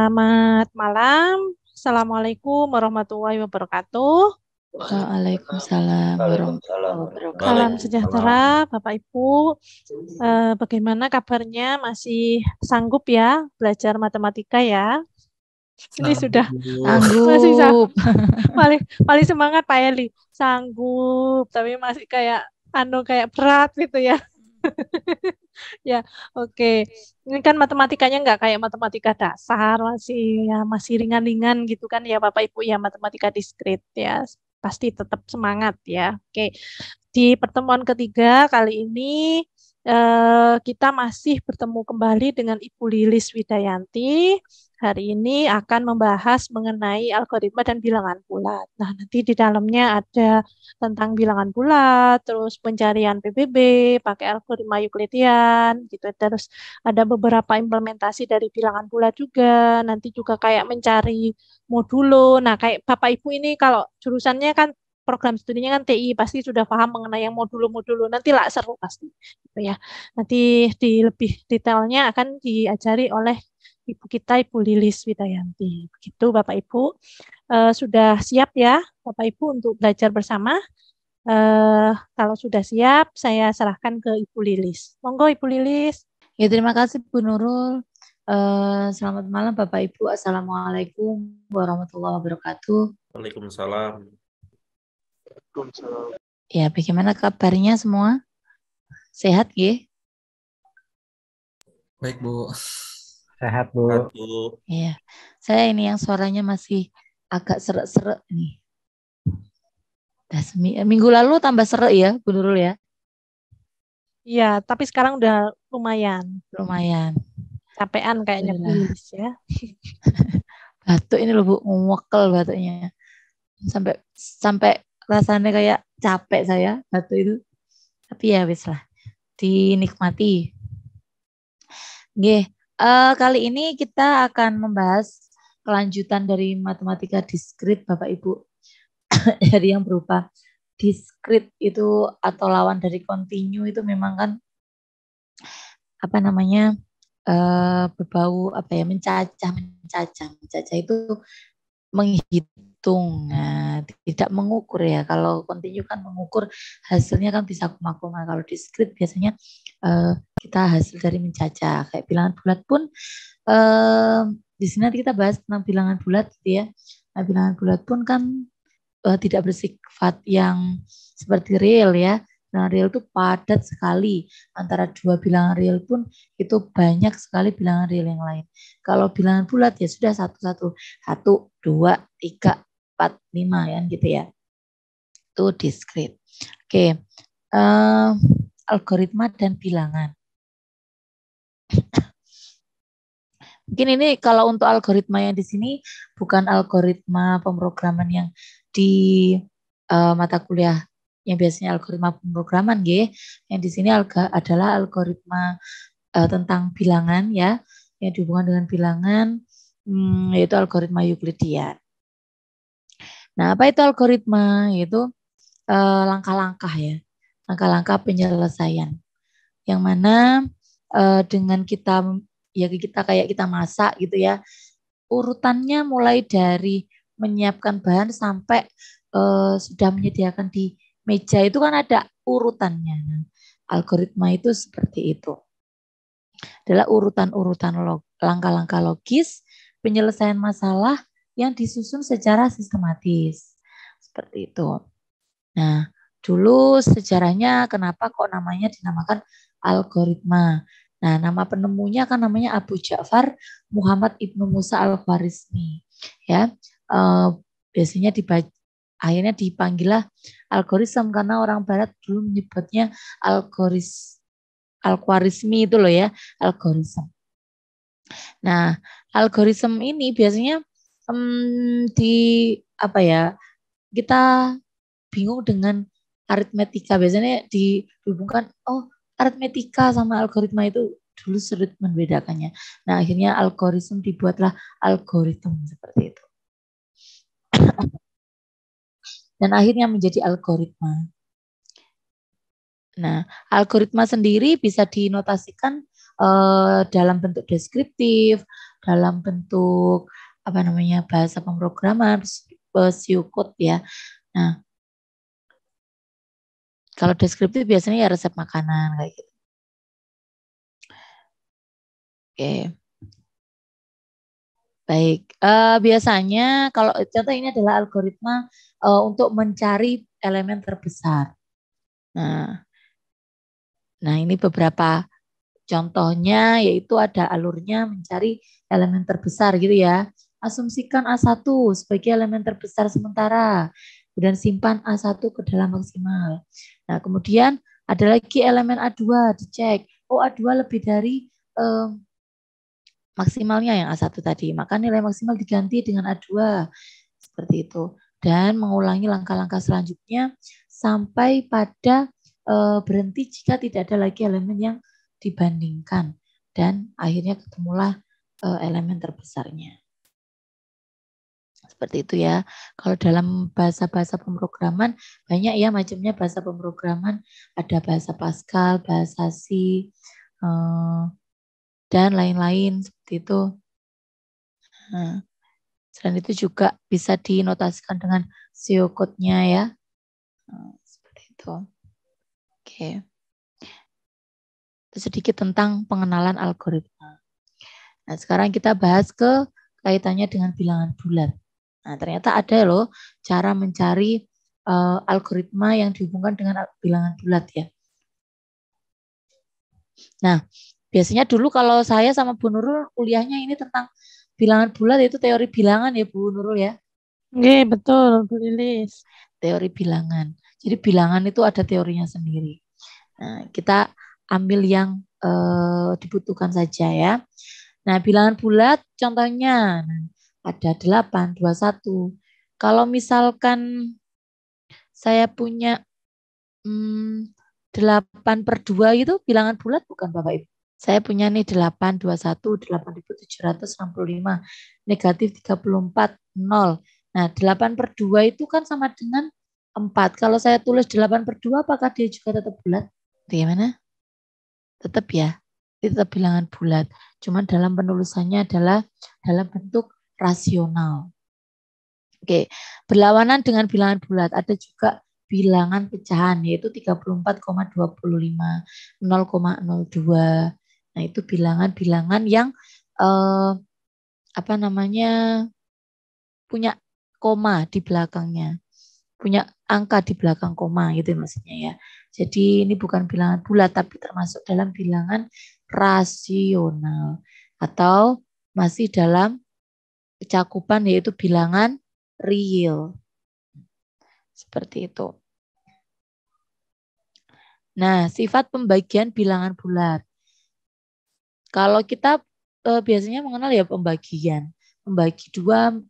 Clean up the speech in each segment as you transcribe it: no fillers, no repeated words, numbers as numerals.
Selamat malam. Assalamualaikum warahmatullahi wabarakatuh. Waalaikumsalam warahmatullahi wabarakatuh. Salam sejahtera, Bapak Ibu. Bagaimana kabarnya? Masih sanggup ya belajar matematika ya? Ini sudah masih Sanggup. paling semangat Pak Eli. Sanggup, tapi masih kayak berat gitu ya. Ya, oke. Ini kan matematikanya nggak kayak matematika dasar, masih ringan-ringan gitu kan ya Bapak Ibu ya, matematika diskrit ya. Pasti tetap semangat ya. Oke. Di pertemuan ketiga kali ini kita masih bertemu kembali dengan Ibu Lilis Widayanti. Hari ini akan membahas mengenai algoritma dan bilangan bulat. Nah, nanti di dalamnya ada tentang bilangan bulat, terus pencarian PBB, pakai algoritma Euclidean, gitu. Terus ada beberapa implementasi dari bilangan bulat juga. Nanti juga kayak mencari modulo. Nah, kayak Bapak Ibu ini kalau jurusannya kan program studinya kan TI, pasti sudah paham mengenai yang modulo-modulo. Nanti lah seru pasti, gitu ya. Nanti di lebih detailnya akan diajari oleh Ibu kita, Ibu Lilis Widayanti. Begitu Bapak Ibu. Sudah siap ya Bapak Ibu untuk belajar bersama? Kalau sudah siap, saya serahkan ke Ibu Lilis. Monggo Ibu Lilis. Ya, terima kasih Bu Nurul. Selamat malam Bapak Ibu. Assalamualaikum warahmatullahi wabarakatuh. Waalaikumsalam. Ya, bagaimana kabarnya semua? Sehat ya? Baik Bu. Sehat Bu. Sehat Bu. Iya. Saya ini yang suaranya masih agak serak-serak nih. Minggu lalu tambah serak ya Bu Nurul ya? Iya, tapi sekarang udah lumayan. Lumayan. Capean kayaknya Bu Lilis ya. Batuk ini loh Bu, ngewekkel batuknya. Sampai rasanya kayak capek saya batuk itu. Tapi ya wis lah, dinikmati. Nggih, kali ini kita akan membahas kelanjutan dari matematika diskrit Bapak Ibu. Jadi yang berupa diskrit itu atau lawan dari kontinu itu memang kan berbau mencacah itu menghitung, tidak mengukur ya. Kalau kontinu kan mengukur, hasilnya kan bisa koma-koma. Kalau diskrit biasanya kita hasil dari mencacah. Kayak bilangan bulat pun di sini nanti kita bahas tentang bilangan bulat gitu ya. Nah, bilangan bulat pun kan tidak bersifat yang seperti real ya. Bilangan real itu padat sekali. Antara dua bilangan real pun itu banyak sekali bilangan real yang lain. Kalau bilangan bulat ya sudah satu-satu. 1, 2, 3, 4, 5 ya gitu ya. Itu diskrit. Oke. Algoritma dan bilangan. Mungkin ini kalau untuk algoritma yang di sini bukan algoritma pemrograman yang di mata kuliah yang biasanya algoritma pemrograman nggih. Yang di sini adalah algoritma tentang bilangan ya, yang dihubungkan dengan bilangan, yaitu algoritma Euclidean. Nah, apa itu algoritma? Yaitu langkah-langkah ya, langkah-langkah penyelesaian. Yang mana dengan kita kayak kita masak gitu ya, urutannya mulai dari menyiapkan bahan sampai sudah menyediakan di meja itu kan ada urutannya. Nah, algoritma itu seperti itu. Adalah urutan-urutan langkah-langkah logis penyelesaian masalah yang disusun secara sistematis. Seperti itu. Nah, dulu sejarahnya kenapa kok namanya dinamakan algoritma. Nah, nama penemunya kan namanya Abu Ja'far Muhammad Ibnu Musa Al-Khwarizmi. Ya, biasanya akhirnya dipanggillah algoritma karena orang Barat dulu menyebutnya Al-Khwarizmi itu loh ya, algoritma. Nah, algoritma ini biasanya kita bingung dengan aritmetika. Biasanya dihubungkan, aritmetika sama algoritma itu dulu sulit membedakannya. Nah, akhirnya algoritma dibuatlah algoritma seperti itu. Dan akhirnya menjadi algoritma. Nah, algoritma sendiri bisa dinotasikan dalam bentuk deskriptif, dalam bentuk bahasa pemrograman, psiokod ya. Nah, kalau deskriptif biasanya ya resep makanan kayak gitu. Oke. Baik, biasanya kalau contoh ini adalah algoritma untuk mencari elemen terbesar. Nah, ini beberapa contohnya yaitu ada alurnya mencari elemen terbesar gitu ya. Asumsikan A1 sebagai elemen terbesar sementara. Kemudian simpan A1 ke dalam maksimal. Nah, kemudian ada lagi elemen A2 dicek. Oh, A2 lebih dari maksimalnya yang A1 tadi. Maka nilai maksimal diganti dengan A2. Seperti itu. Dan mengulangi langkah-langkah selanjutnya sampai pada berhenti jika tidak ada lagi elemen yang dibandingkan. Dan akhirnya ketemulah elemen terbesarnya. Seperti itu ya. Kalau dalam bahasa-bahasa pemrograman, banyak ya macamnya bahasa pemrograman. Ada bahasa Pascal, bahasa C, dan lain-lain seperti itu. Nah, selain itu juga bisa dinotasikan dengan psiokodnya ya. Nah, seperti itu. Oke. Itu sedikit tentang pengenalan algoritma. Nah, sekarang kita bahas ke kaitannya dengan bilangan bulat. Nah, ternyata ada loh cara mencari algoritma yang dihubungkan dengan bilangan bulat ya. Nah, biasanya dulu kalau saya sama Bu Nurul kuliahnya ini tentang bilangan bulat, itu teori bilangan ya Bu Nurul ya. Oke, betul, Bu Lilis. Teori bilangan. Jadi bilangan itu ada teorinya sendiri. Nah, kita ambil yang dibutuhkan saja ya. Nah, bilangan bulat contohnya ada 8, 21. Kalau misalkan saya punya 8/2 itu bilangan bulat bukan Bapak Ibu? Saya punya nih 821, 8.765, negatif 34, 0. Nah, 8/2 itu kan sama dengan 4. Kalau saya tulis 8/2, apakah dia juga tetap bulat? Bagaimana? Tetap ya, itu tetap bilangan bulat. Cuman dalam penulisannya adalah dalam bentuk rasional. Oke, berlawanan dengan bilangan bulat ada juga bilangan pecahan yaitu 34,25, 0,02. Nah, itu bilangan-bilangan yang punya koma di belakangnya. Punya angka di belakang koma gitu maksudnya ya. Jadi ini bukan bilangan bulat tapi termasuk dalam bilangan rasional atau masih dalam cakupan yaitu bilangan real. Seperti itu. Nah, sifat pembagian bilangan bulat. Kalau kita biasanya mengenal ya pembagian. Membagi 2,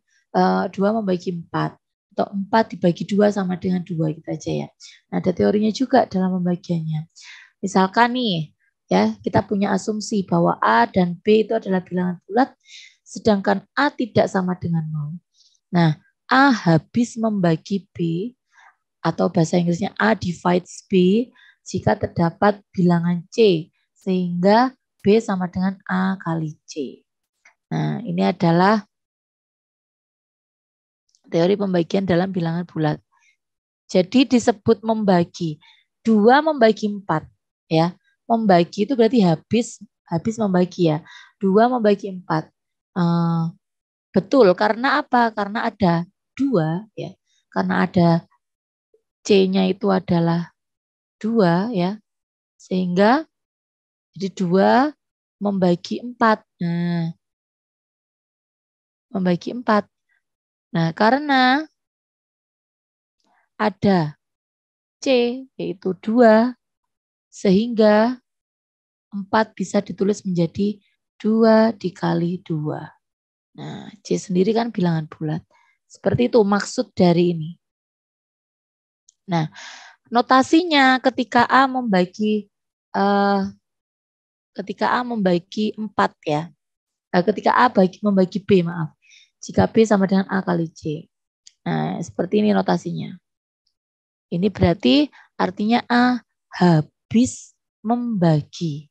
2 membagi 4. Atau 4 dibagi 2 sama dengan 2 gitu aja ya. Nah, ada teorinya juga dalam pembagiannya. Misalkan nih, ya kita punya asumsi bahwa A dan B itu adalah bilangan bulat, sedangkan A tidak sama dengan 0. Nah, A habis membagi B, atau bahasa Inggrisnya A divides B, jika terdapat bilangan C, sehingga B sama dengan A kali C. Nah, ini adalah teori pembagian dalam bilangan bulat. Jadi disebut membagi. 2 membagi 4. Ya. Membagi itu berarti habis membagi ya. 2 membagi 4. Betul, karena apa? Karena ada 2 ya. Karena ada C-nya itu adalah 2 ya. Sehingga jadi 2 membagi 4. Nah, membagi 4. Nah, karena ada C yaitu 2 sehingga 4 bisa ditulis menjadi 2 dikali 2. Nah, C sendiri kan bilangan bulat. Seperti itu maksud dari ini. Nah, notasinya ketika A membagi 4 ya. Ketika A membagi B, maaf. Jika B sama dengan A kali C. Nah, seperti ini notasinya. Ini berarti artinya A habis membagi.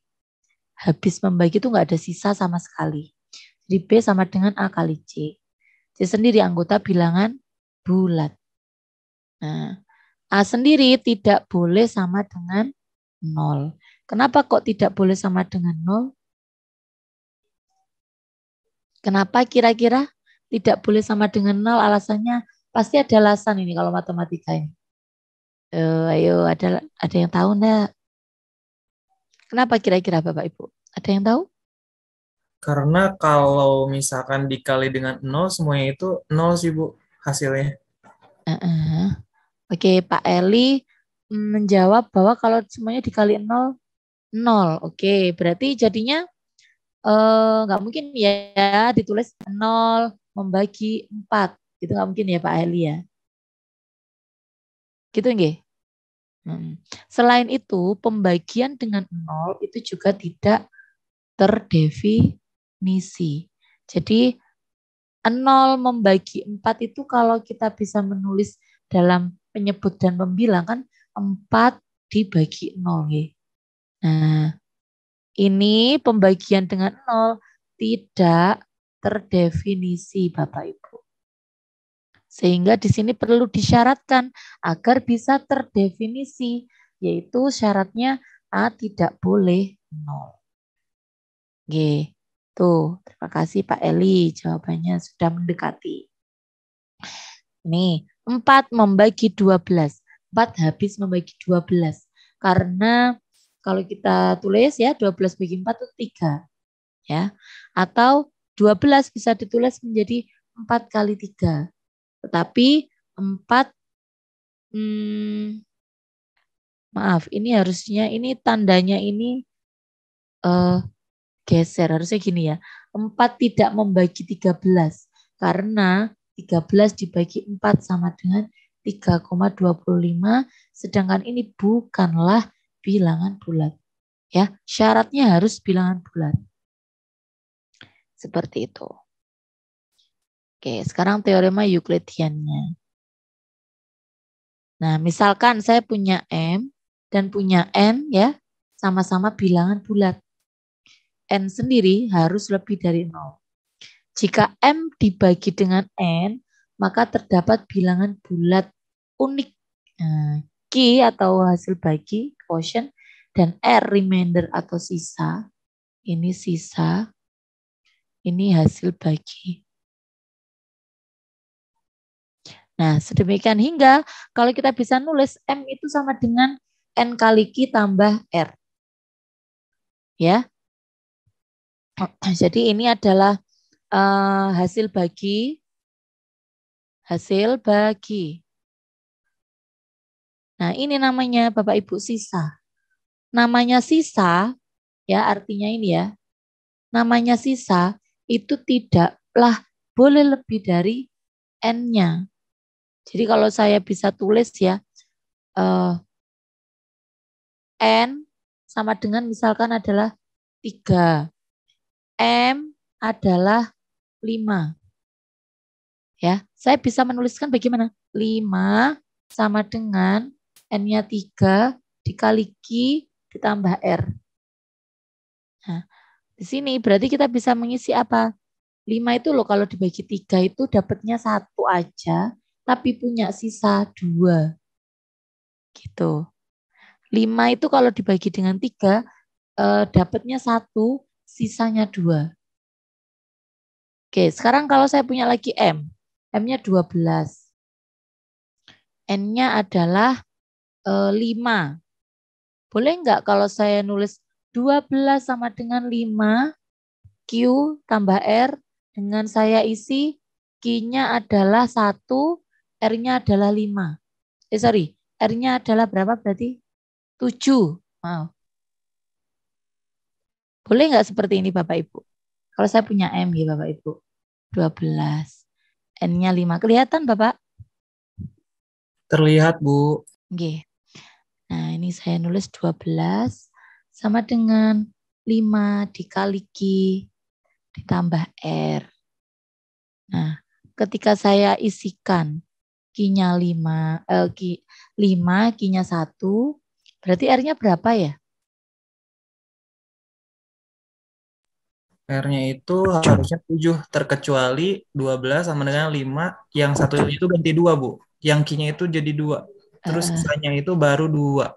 Habis membagi itu nggak ada sisa sama sekali. Jadi B sama dengan A kali C. C sendiri anggota bilangan bulat. Nah, A sendiri tidak boleh sama dengan 0. Kenapa kok tidak boleh sama dengan 0? Kenapa kira-kira tidak boleh sama dengan 0? Alasannya pasti ada alasan ini kalau matematika ini. Ayo, ada yang tahu enggak? Kenapa kira-kira Bapak Ibu? Ada yang tahu? Karena kalau misalkan dikali dengan 0, semuanya itu 0 sih Bu hasilnya. Oke, Pak Eli menjawab bahwa kalau semuanya dikali 0, 0. Oke, berarti jadinya nggak mungkin ya ditulis 0 membagi 4. Itu nggak mungkin ya Pak Eli ya. Gitu nggih? Selain itu, pembagian dengan 0 itu juga tidak terdefinisi. Jadi 0 membagi 4 itu kalau kita bisa menulis dalam penyebut dan pembilang kan 4 dibagi 0. Nah, ini pembagian dengan 0 tidak terdefinisi Bapak Ibu. Sehingga di sini perlu disyaratkan agar bisa terdefinisi, yaitu syaratnya A tidak boleh 0. Oke, tuh terima kasih Pak Eli, jawabannya sudah mendekati. Nih, 4 membagi 12. 4 habis membagi 12. Karena kalau kita tulis ya 12 bagi 4 itu 3. Ya. Atau 12 bisa ditulis menjadi 4 kali 3. Tetapi 4 maaf, ini harusnya ini tandanya ini geser. Harusnya gini ya. 4 tidak membagi 13 karena 13 dibagi 4 sama dengan 3,25 sedangkan ini bukanlah bilangan bulat. Ya, syaratnya harus bilangan bulat. Seperti itu. Oke, sekarang teorema Euklidiannya. Nah, misalkan saya punya M dan punya N ya, sama-sama bilangan bulat. N sendiri harus lebih dari 0. Jika M dibagi dengan N, maka terdapat bilangan bulat unik. Nah, Q atau hasil bagi, quotient, dan R remainder atau sisa. Ini sisa, ini hasil bagi. Nah, sedemikian hingga kalau kita bisa nulis M itu sama dengan N kali Q tambah R. Ya. Jadi ini adalah hasil bagi. Hasil bagi. Nah, ini namanya Bapak Ibu sisa. Namanya sisa, ya artinya ini ya. Namanya sisa itu tidaklah boleh lebih dari N-nya. Jadi kalau saya bisa tulis ya, N sama dengan misalkan adalah 3. M adalah 5. Ya, saya bisa menuliskan bagaimana? 5 sama dengan N-nya 3 dikali Q ditambah R. Nah, di sini berarti kita bisa mengisi apa? 5 itu loh kalau dibagi 3 itu dapatnya 1 aja, tapi punya sisa 2. Gitu. 5 itu kalau dibagi dengan 3, dapatnya 1, sisanya 2. Oke, sekarang kalau saya punya lagi M. M-nya 12. N-nya adalah 5. Boleh nggak kalau saya nulis 12 sama dengan 5, Q tambah R, dengan saya isi Q-nya adalah 1, R-nya adalah 5. R-nya adalah berapa berarti? 7. Wow. Boleh nggak seperti ini Bapak Ibu? Kalau saya punya M ya Bapak Ibu. 12. N-nya 5. Kelihatan Bapak? Terlihat Bu. Oke. Nah ini saya nulis 12 sama dengan 5 dikali Q ditambah R. Nah ketika saya isikan Q-nya 5, Q-nya 1, berarti R-nya berapa ya? R-nya itu harusnya 7 terkecuali 12 sama dengan 5. Yang satu itu ganti 2, Bu. Yang Q-nya itu jadi 2. Terus sisanya itu baru 2.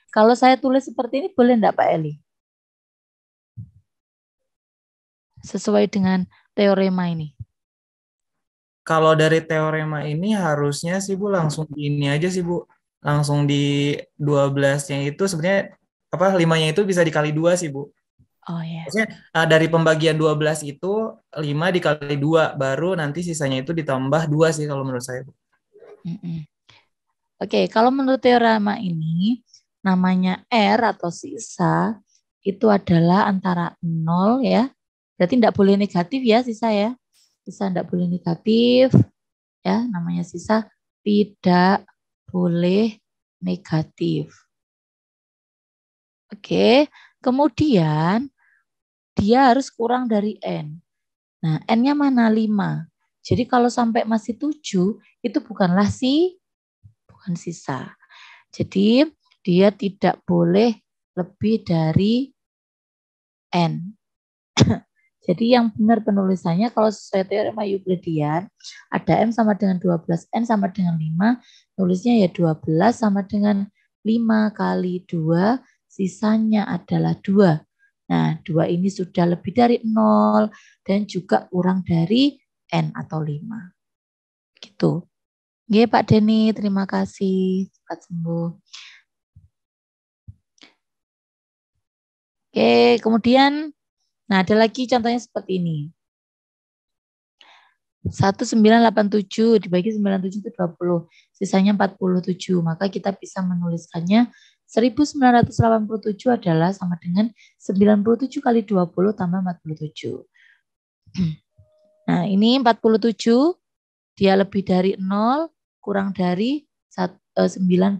Kalau saya tulis seperti ini boleh enggak Pak Eli? Sesuai dengan teorema ini. Kalau dari teorema ini harusnya sih Bu langsung di ini aja sih Bu. Langsung di 12-nya itu sebenarnya 5-nya itu bisa dikali 2 sih Bu. Oh ya. Maksudnya dari pembagian 12 itu 5 dikali 2 baru nanti sisanya itu ditambah 2 sih kalau menurut saya Bu. Oke, kalau menurut teorema ini namanya R atau sisa itu adalah antara 0 ya. Berarti tidak boleh negatif ya sisa ya. Sisa tidak boleh negatif ya, namanya sisa tidak boleh negatif. Oke, kemudian dia harus kurang dari N. Nah, N-nya mana? 5. Jadi kalau sampai masih 7 itu bukan sisa. Jadi dia tidak boleh lebih dari N. Jadi yang benar penulisannya kalau sesuai teorema Euklidian ada M sama dengan 12, N sama dengan 5, nulisnya ya 12 sama dengan 5 kali 2, sisanya adalah 2. Nah, 2 ini sudah lebih dari 0 dan juga kurang dari N atau 5. Gitu. Oke Pak Denny, terima kasih. Cepat sembuh. Oke, kemudian nah ada lagi contohnya seperti ini. 1987 dibagi 97 itu 20. Sisanya 47. Maka kita bisa menuliskannya 1987 adalah sama dengan 97 kali 20 tambah 47. Nah ini 47 dia lebih dari 0 kurang dari 97.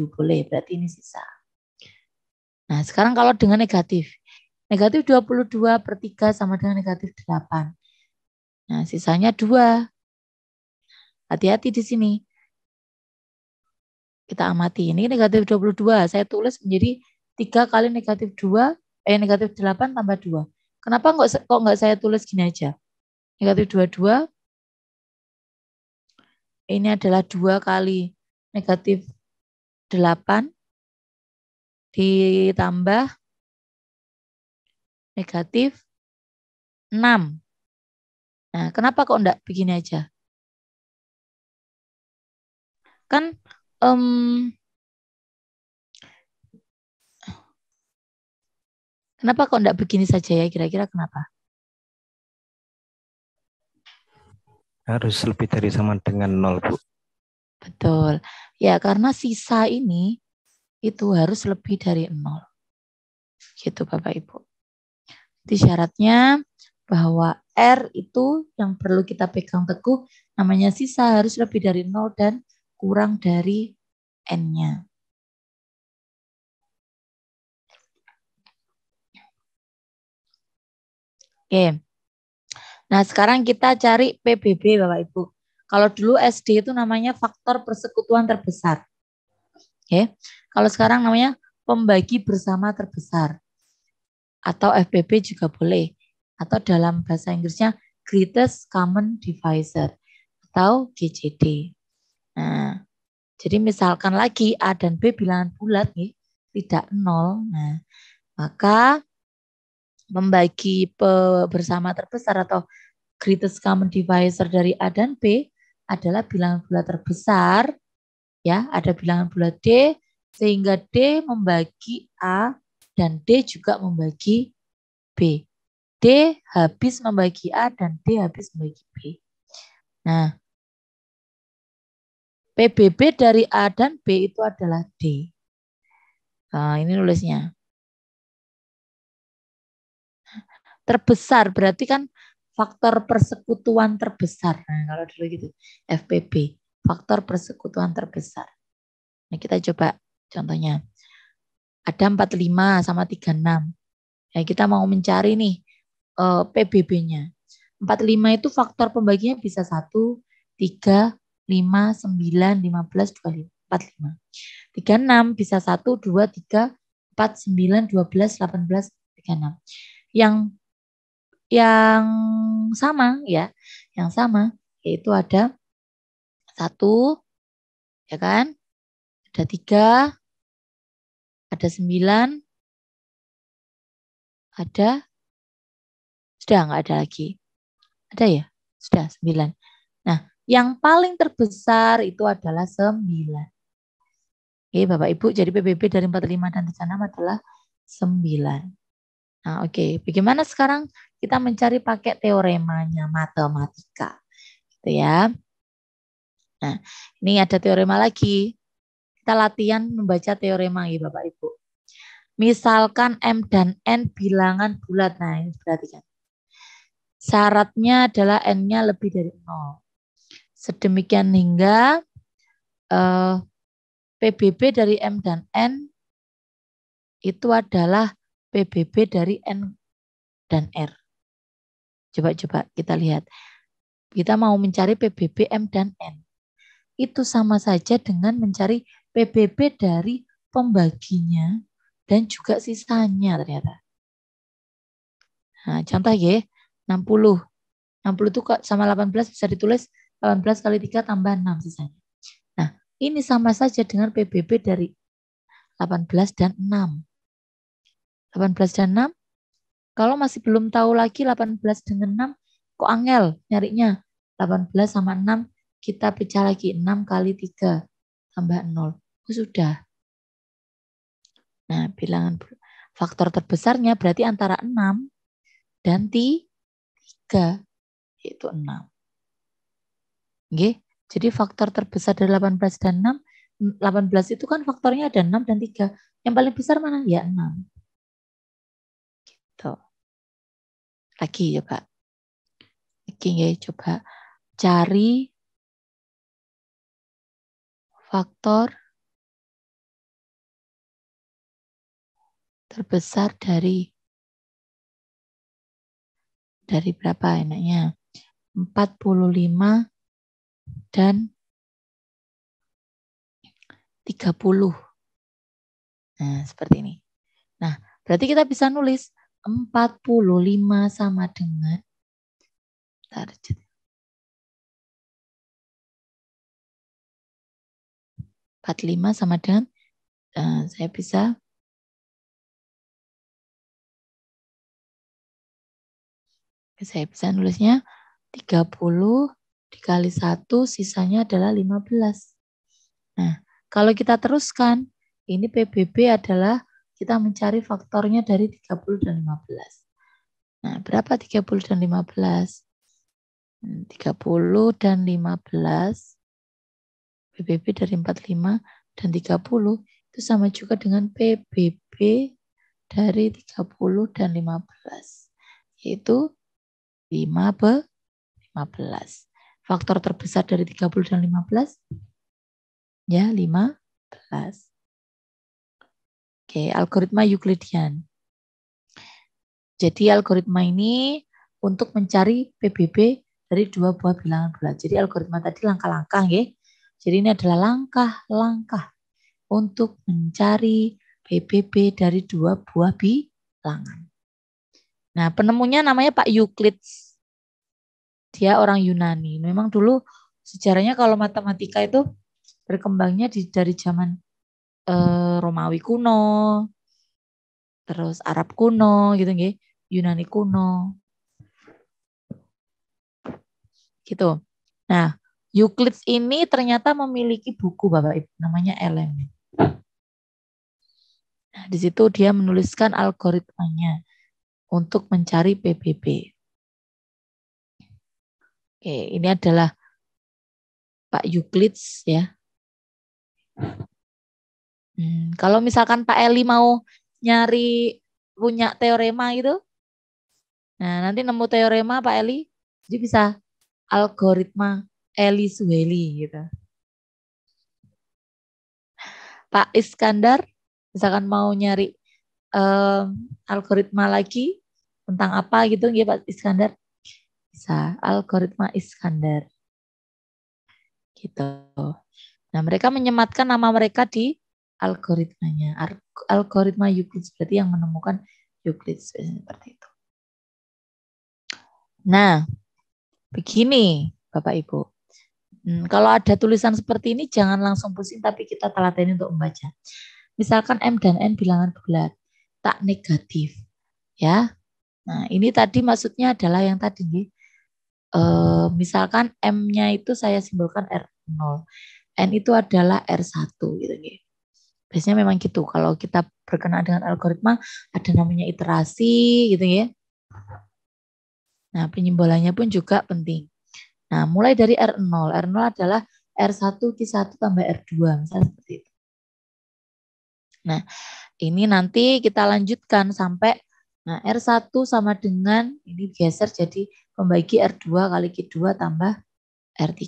Boleh, berarti ini sisa. Nah sekarang kalau dengan negatif. Negatif 22 per 3 sama dengan negatif 8. Nah, sisanya 2. Hati-hati di sini. Kita amati. Ini negatif 22. Saya tulis menjadi 3 kali negatif 2, negatif 8 tambah 2. Kenapa kok nggak saya tulis gini aja? Negatif 22. Ini adalah 2 kali negatif 8 ditambah negatif 6. Nah, kenapa kok enggak begini aja? Kan kenapa kok enggak begini saja ya? Kira-kira kenapa? Harus lebih dari sama dengan 0, Bu. Betul. Ya, karena sisa ini itu harus lebih dari 0. Gitu Bapak Ibu. Jadi syaratnya bahwa R itu yang perlu kita pegang teguh namanya sisa harus lebih dari 0 dan kurang dari N-nya. Oke. Nah sekarang kita cari PBB Bapak Ibu. Kalau dulu SD itu namanya faktor persekutuan terbesar. Oke. Kalau sekarang namanya pembagi bersama terbesar. Atau FPB juga boleh. Atau dalam bahasa Inggrisnya Greatest Common Divisor. Atau GCD. Nah, jadi misalkan lagi A dan B bilangan bulat nih, tidak 0. Nah, maka membagi bersama terbesar atau greatest common divisor dari A dan B adalah bilangan bulat terbesar. Ya, ada bilangan bulat D sehingga D membagi A dan D juga membagi B. D habis membagi A dan D habis membagi B. Nah, PBB dari A dan B itu adalah D. Nah, ini nulisnya. Terbesar berarti kan faktor persekutuan terbesar. Nah, kalau dulu gitu. FPB, faktor persekutuan terbesar. Nah, kita coba contohnya. Ada 45 sama 36. Ya, kita mau mencari nih PBB-nya. 45 itu faktor pembaginya bisa 1, 3, 5, 9, 15, 25, 45. 36 bisa 1, 2, 3, 4, 9, 12, 18, 36. yang sama ya, yang sama yaitu ada 1, ya kan? Ada 3, ada 9, sudah nggak ada lagi. Ada ya? Sudah 9. Nah, yang paling terbesar itu adalah 9. Oke, Bapak Ibu, jadi PBB dari 45 dan 36 adalah 9. Nah, oke. Bagaimana sekarang kita mencari pakai teoremanya matematika? Gitu ya. Nah, ini ada teorema lagi. Kita latihan membaca teorema ya Bapak Ibu. Misalkan M dan N bilangan bulat. Nah, ini perhatikan. Syaratnya adalah N-nya lebih dari 0. Sedemikian hingga PBB dari M dan N itu adalah PBB dari N dan R. Coba kita lihat. Kita mau mencari PBB M dan N. Itu sama saja dengan mencari PBB dari pembaginya dan juga sisanya ternyata. Nah, contoh ya, 60. 60 itu sama 18 bisa ditulis 18 kali 3 tambah 6 sisanya. Nah, ini sama saja dengan PBB dari 18 dan 6. 18 dan 6, kalau masih belum tahu lagi 18 dengan 6, kok angel nyarinya. 18 sama 6, kita pecah lagi 6 kali 3 tambah 0. Oh, sudah. Nah, bilangan faktor terbesarnya berarti antara 6 dan 3, yaitu 6. Oke, jadi faktor terbesar dari 18 dan 6, 18 itu kan faktornya ada 6 dan 3. Yang paling besar mana? Ya 6. Gitu. Lagi coba. Lagi ya, coba cari faktor terbesar dari berapa enaknya? 45 dan 30. Nah, seperti ini. Nah, berarti kita bisa nulis 45 sama dengan 45 sama dengan saya bisa nulisnya 30 dikali 1 sisanya adalah 15. Nah, kalau kita teruskan, ini PBB adalah kita mencari faktornya dari 30 dan 15. Nah, berapa 30 dan 15? 30 dan 15, PBB dari 45 dan 30, itu sama juga dengan PBB dari 30 dan 15, yaitu 15. Faktor terbesar dari 30 dan 15, ya 15. Oke, algoritma Euclidean. Jadi algoritma ini untuk mencari PBB dari 2 buah bilangan bulat. Jadi algoritma tadi langkah-langkah ya. Jadi ini adalah langkah-langkah untuk mencari PBB dari 2 buah bilangan. Nah, penemunya namanya Pak Euclides. Dia orang Yunani. Memang dulu sejarahnya kalau matematika itu berkembangnya dari zaman Romawi kuno, terus Arab kuno gitu nggih, Yunani kuno. Gitu. Nah, Euclides ini ternyata memiliki buku Bapak Ibu namanya Elemen. Nah, di situ dia menuliskan algoritmanya untuk mencari PBB. Oke, ini adalah Pak Euclides ya. Kalau misalkan Pak Eli mau nyari punya teorema gitu, nah nanti nemu teorema Pak Eli, jadi bisa algoritma Eli Suheli gitu. Pak Iskandar, misalkan mau nyari algoritma lagi tentang apa gitu, ya Pak Iskandar, bisa algoritma Iskandar. Gitu. Nah, mereka menyematkan nama mereka di algoritmanya. Algoritma Euclides berarti yang menemukan Euclides seperti itu. Nah, begini Bapak Ibu. Kalau ada tulisan seperti ini jangan langsung pusing tapi kita teladani untuk membaca. Misalkan M dan N bilangan bulat, tak negatif. Ya. Nah, ini tadi maksudnya adalah yang tadi. Misalkan M-nya itu saya simbolkan R0. N itu adalah R1 gitu. Biasanya memang gitu. Kalau kita berkenaan dengan algoritma ada namanya iterasi gitu ya. Nah, penyimbolannya pun juga penting. Nah, mulai dari R0. R0 adalah R1 Q1 tambah R2. Misalnya seperti itu. Nah, ini nanti kita lanjutkan sampai R1 sama dengan, ini geser jadi membagi R2 kali Q2 tambah R3.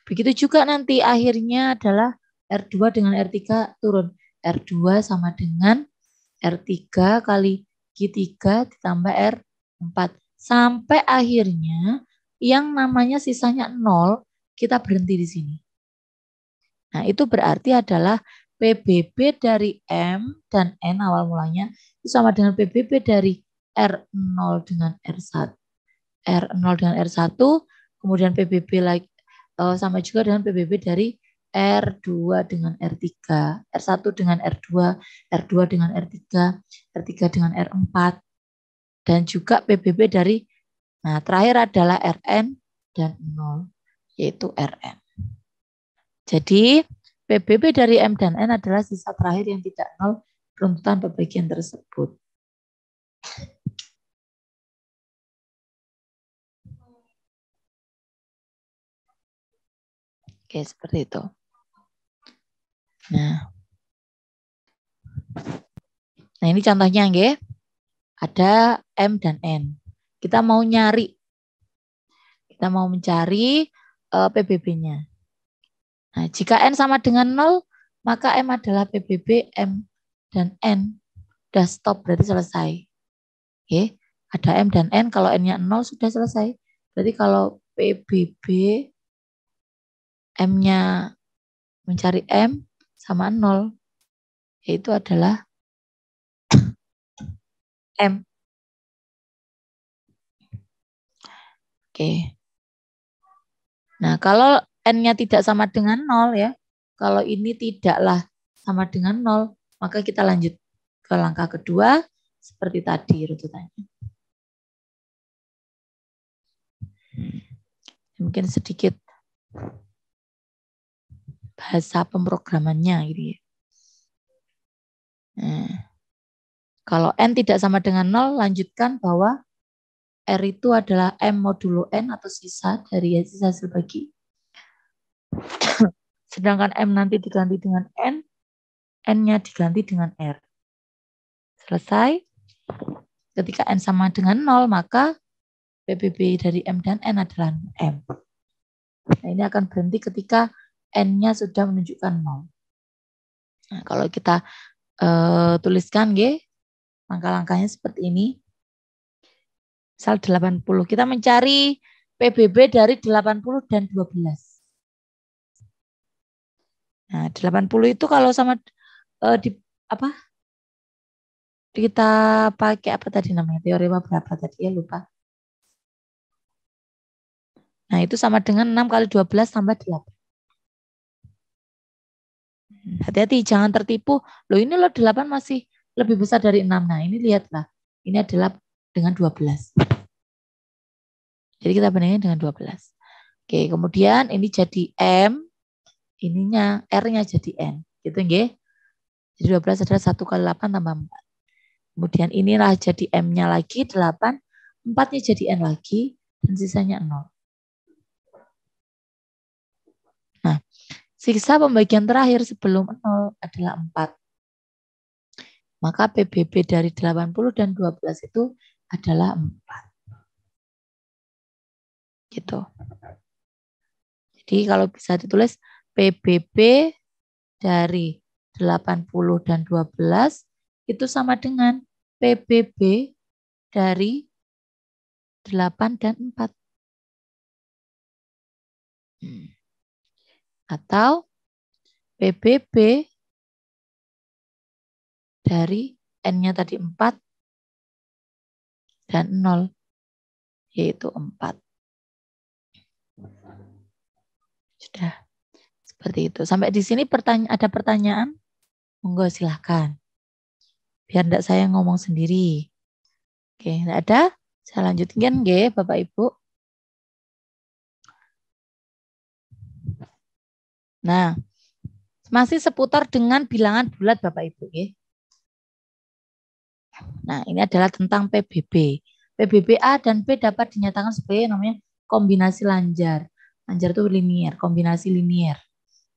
Begitu juga nanti akhirnya adalah R2 dengan R3 turun. R2 sama dengan R3 kali Q3 ditambah R4. Sampai akhirnya yang namanya sisanya 0, kita berhenti di sini. Nah, itu berarti adalah PBB dari M dan N awal mulanya itu sama dengan PBB dari R0 dengan R1. R0 dengan R1, kemudian PBB lagi sama juga dengan PBB dari R2 dengan R3, R1 dengan R2, R2 dengan R3, R3 dengan R4, dan juga PBB dari, nah terakhir adalah Rn dan 0, yaitu Rn. Jadi PBB dari M dan N adalah sisa terakhir yang tidak 0 runtutan pembagian tersebut. Oke, seperti itu. Nah ini contohnya, nggih. Ada M dan N. Kita mau nyari. Kita mau mencari PBB-nya. Nah, jika N sama dengan 0, maka M adalah PBB M dan N. Udah stop, berarti selesai. Oke, ada M dan N, kalau N-nya 0 sudah selesai. Berarti kalau PBB M-nya mencari M sama 0, yaitu adalah M. Oke. Nah, kalau N-nya tidak sama dengan 0 ya, kalau ini tidaklah sama dengan 0, maka kita lanjut ke langkah kedua seperti tadi rututannya. Mungkin sedikit bahasa pemrogramannya gitu ya. Nah, kalau N tidak sama dengan 0, lanjutkan bahwa R itu adalah M modulo N atau sisa dari sisa hasil bagi. Sedangkan M nanti diganti dengan N, N-nya diganti dengan R. Selesai. Ketika N sama dengan 0, maka PBB dari M dan N adalah M. Nah, ini akan berhenti ketika N-nya sudah menunjukkan 0. Nah, kalau kita tuliskan, langkah-langkahnya seperti ini. Misal 80. Kita mencari PBB dari 80 dan 12. Nah, 80 itu kalau sama kita pakai apa tadi namanya? Teorema berapa tadi ya, lupa. Nah, itu sama dengan 6 kali 12 tambah 8. Hati-hati, jangan tertipu. Loh ini 8 masih lebih besar dari 6. Nah, ini lihatlah. Ini adalah dengan 12. Jadi kita bandingin dengan 12. Oke, kemudian ini jadi M. Ininya, R-nya jadi N. Gitu nggih. Jadi 12 adalah 1 kali 8 tambah 4. Kemudian inilah jadi M-nya lagi 8. 4-nya jadi N lagi. Dan sisanya 0. Nah, sisa pembagian terakhir sebelum 0 adalah 4. Maka PBB dari 80 dan 12 itu adalah 4. Gitu. Jadi kalau bisa ditulis PBB dari 80 dan 12 itu sama dengan PBB dari 8 dan 4. Atau PBB dari N-nya tadi 4 dan 0. yaitu 4. Sudah. Seperti itu. Sampai di sini ada pertanyaan? Monggo silahkan. Biar enggak saya ngomong sendiri. Oke, enggak ada? Saya lanjutkan nggih, Bapak Ibu. Nah, masih seputar dengan bilangan bulat Bapak Ibu nggih. Nah, ini adalah tentang PBB. PBB A dan B dapat dinyatakan sebagai namanya kombinasi lanjar. Lanjar itu linear, kombinasi linear.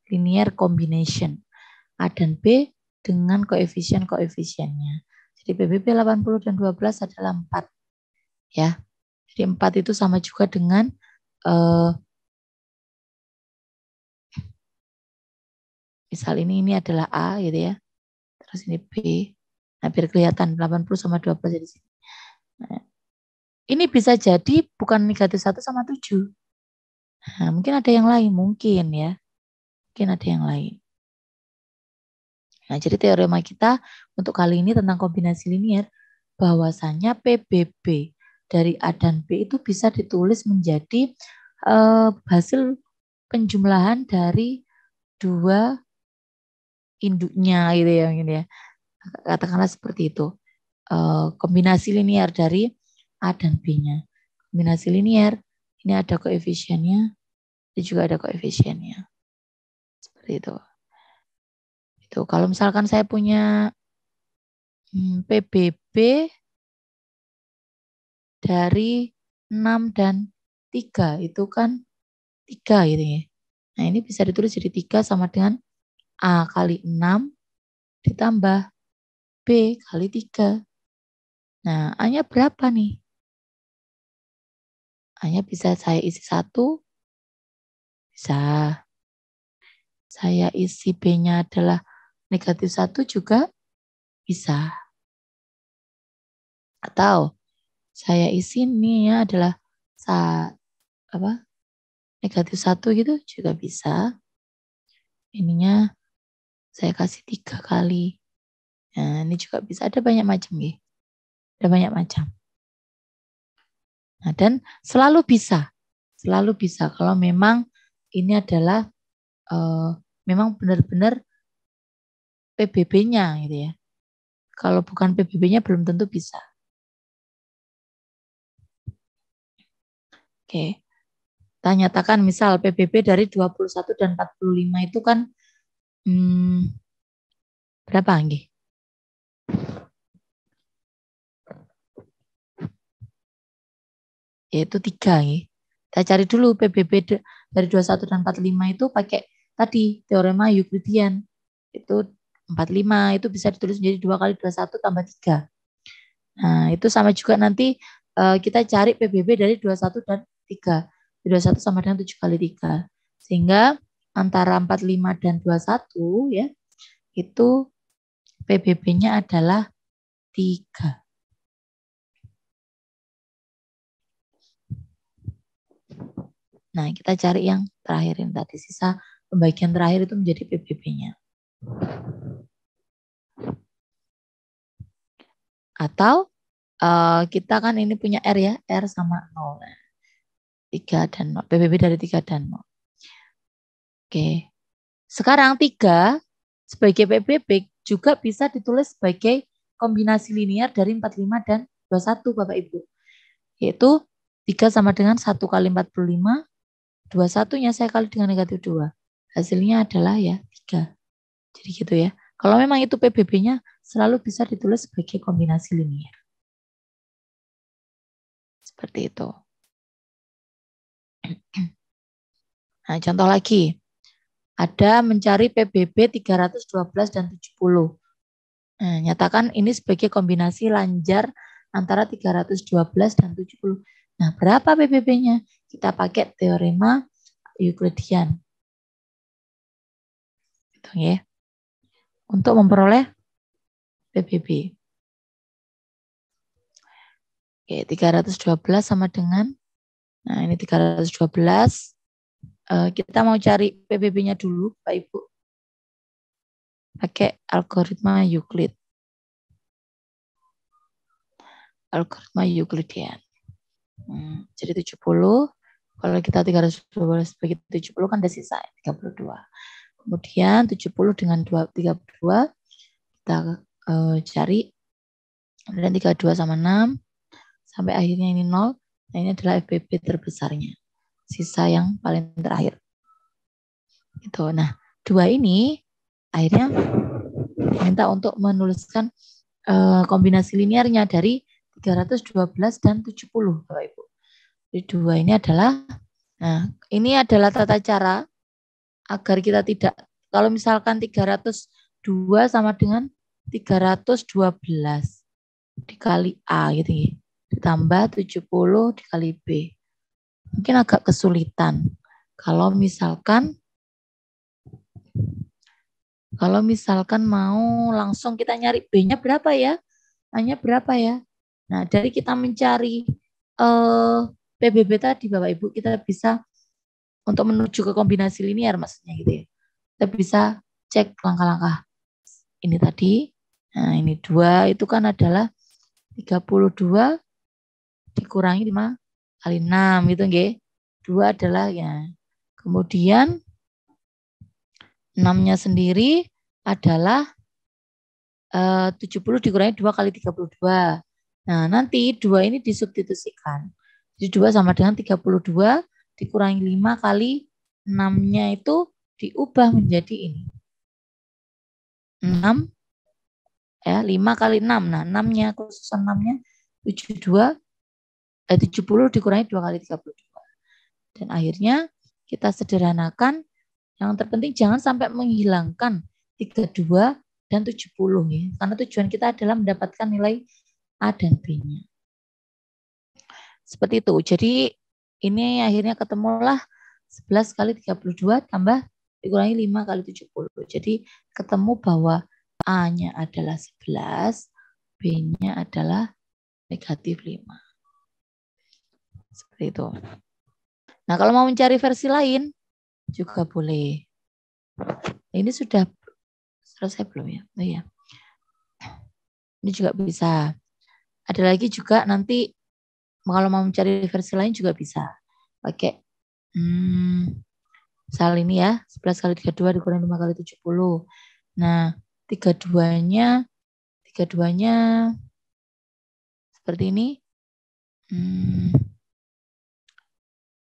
Linear combination. A dan B dengan koefisien-koefisiennya. Jadi PBB 80 dan 12 adalah 4. Ya. Jadi 4 itu sama juga dengan misal ini adalah A gitu ya. Terus ini B. Nah, biar kelihatan 80 sama 12 di sini. Nah, ini bisa jadi bukan negatif 1 sama 7. Nah, mungkin ada yang lain, mungkin ya. Mungkin ada yang lain. Nah, jadi teorema kita untuk kali ini tentang kombinasi linear, bahwasannya PBB dari A dan B itu bisa ditulis menjadi hasil penjumlahan dari dua induknya gitu ya, mungkin ya. Katakanlah seperti itu. Kombinasi linear dari A dan B-nya. Kombinasi linear, ini ada koefisiennya, ini juga ada koefisiennya. Seperti itu. Itu kalau misalkan saya punya PBB dari 6 dan 3 itu kan 3 gitu ya. Nah, ini bisa ditulis jadi 3 sama dengan A kali 6 ditambah B kali 3. Nah, A-nya berapa nih? A-nya bisa saya isi 1, bisa. Saya isi B-nya adalah negatif 1 juga bisa. Atau saya isi ini ya adalah negatif 1 gitu juga bisa. Ininya saya kasih 3 kali. Nah, ini juga bisa. Ada banyak macam ya. Ada banyak macam. Nah, dan selalu bisa. Selalu bisa kalau memang ini adalah memang benar-benar PBB-nya gitu ya. Kalau bukan PBB-nya belum tentu bisa. Oke. Kita nyatakan misal PBB dari 21 dan 45 itu kan berapa nggih? Yaitu 3 nggih. Kita cari dulu PBB dari 21 dan 45 itu pakai tadi teorema Euclidean. Itu 45 itu bisa ditulis menjadi 2 kali 21 tambah 3. Nah, itu sama juga nanti kita cari PBB dari 21 dan 3. 21 sama dengan 7 kali 3. Sehingga antara 45 dan 21 ya, itu PBB-nya adalah 3. Nah, kita cari yang terakhir ini tadi. Sisa pembagian terakhir itu menjadi PBB-nya. Atau kita kan ini punya R ya. R sama 0. 3 dan 0. PBB dari 3 dan 0. Oke. Sekarang 3 sebagai PBB juga bisa ditulis sebagai kombinasi linear dari 45 dan 21 Bapak Ibu. Yaitu 3 sama dengan 1 kali 45. 21-nya saya kali dengan negatif 2. Hasilnya adalah ya 3. Jadi gitu ya. Kalau memang itu PBB-nya selalu bisa ditulis sebagai kombinasi linear. Seperti itu. Nah, contoh lagi. Ada mencari PBB 312 dan 70. Nah, nyatakan ini sebagai kombinasi lanjar antara 312 dan 70. Nah, berapa PBB-nya? Kita pakai teorema Euclidean. Gitu ya. Untuk memperoleh PBB. Oke, 312 sama dengan, nah ini 312. Kita mau cari PBB-nya dulu, Pak Ibu. Pakai algoritma Euclid. Algoritma Euclidean. Jadi 70. Kalau kita 312 bagi 70 kan ada sisa 32. Kemudian 70 dengan 32 kita cari. Kemudian 32 sama 6. Sampai akhirnya ini 0. Nah, ini adalah FBB terbesarnya. Sisa yang paling terakhir. Gitu. Nah, 2 ini akhirnya minta untuk menuliskan kombinasi linearnya dari 312 dan 70, Bapak Ibu. Jadi 2 ini adalah, nah ini adalah tata cara agar kita tidak, kalau misalkan 302 sama dengan 312 dikali A gitu ya, ditambah 70 dikali B. Mungkin agak kesulitan. Kalau misalkan mau langsung kita nyari B-nya berapa ya? A-nya berapa ya? Nah, dari kita mencari PBB tadi Bapak Ibu, kita bisa untuk menuju ke kombinasi linear maksudnya gitu ya. Kita bisa cek langkah-langkah ini tadi. Nah, ini 2 itu kan adalah 32 dikurangi 5 kali 6 gitu nggih. 2 adalah ya. Kemudian 6-nya sendiri adalah 70 dikurangi 2 kali 32. Nah, nanti 2 ini disubstitusikan. Jadi 2 sama dengan 32 dikurangi 5 kali 6-nya itu diubah menjadi ini. 6 ya, 5 kali 6. Nah, 6-nya khususan 6-nya 70 dikurangi 2 kali 32. Dan akhirnya kita sederhanakan. Yang terpenting jangan sampai menghilangkan 32 dan 70 ya. Karena tujuan kita adalah mendapatkan nilai A dan B-nya. Seperti itu. Jadi ini akhirnya ketemulah 11 kali 32 tambah dikurangi 5 kali 70. Jadi ketemu bahwa A-nya adalah 11, B-nya adalah negatif 5. Seperti itu. Nah, kalau mau mencari versi lain juga boleh. Ini sudah selesai belum ya? Oh iya. Ini juga bisa. Ada lagi juga nanti kalau mau mencari versi lain juga bisa. Pakai misal ini ya, 11 kali 32 dikurangi 5 kali 70. Nah, 32-nya seperti ini.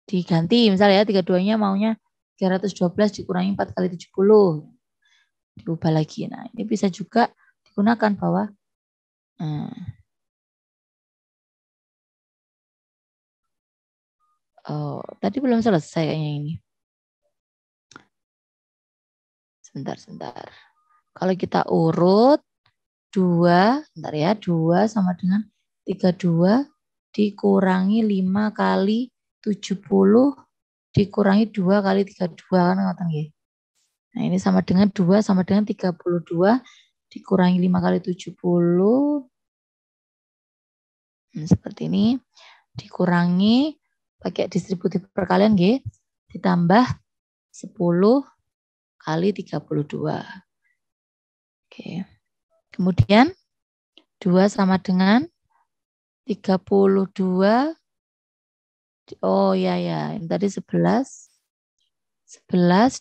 Diganti misalnya ya, 32-nya maunya 312 dikurangi 4 kali 70. Diubah lagi. Nah, ini bisa juga digunakan bahwa tadi belum selesai kayaknya ini. Sebentar. Kalau kita urut 2, bentar ya, 2 sama dengan 32 dikurangi 5 kali 70 dikurangi 2 kali 32 kan ngoten nggih. Nah, ini sama dengan 2 sama dengan 32 dikurangi 5 kali 70. Seperti ini. Dikurangi pakai distributif perkalian nggih, ditambah 10 kali 32. Oke. Kemudian 2 sama dengan 32. Oh ya, ini tadi 11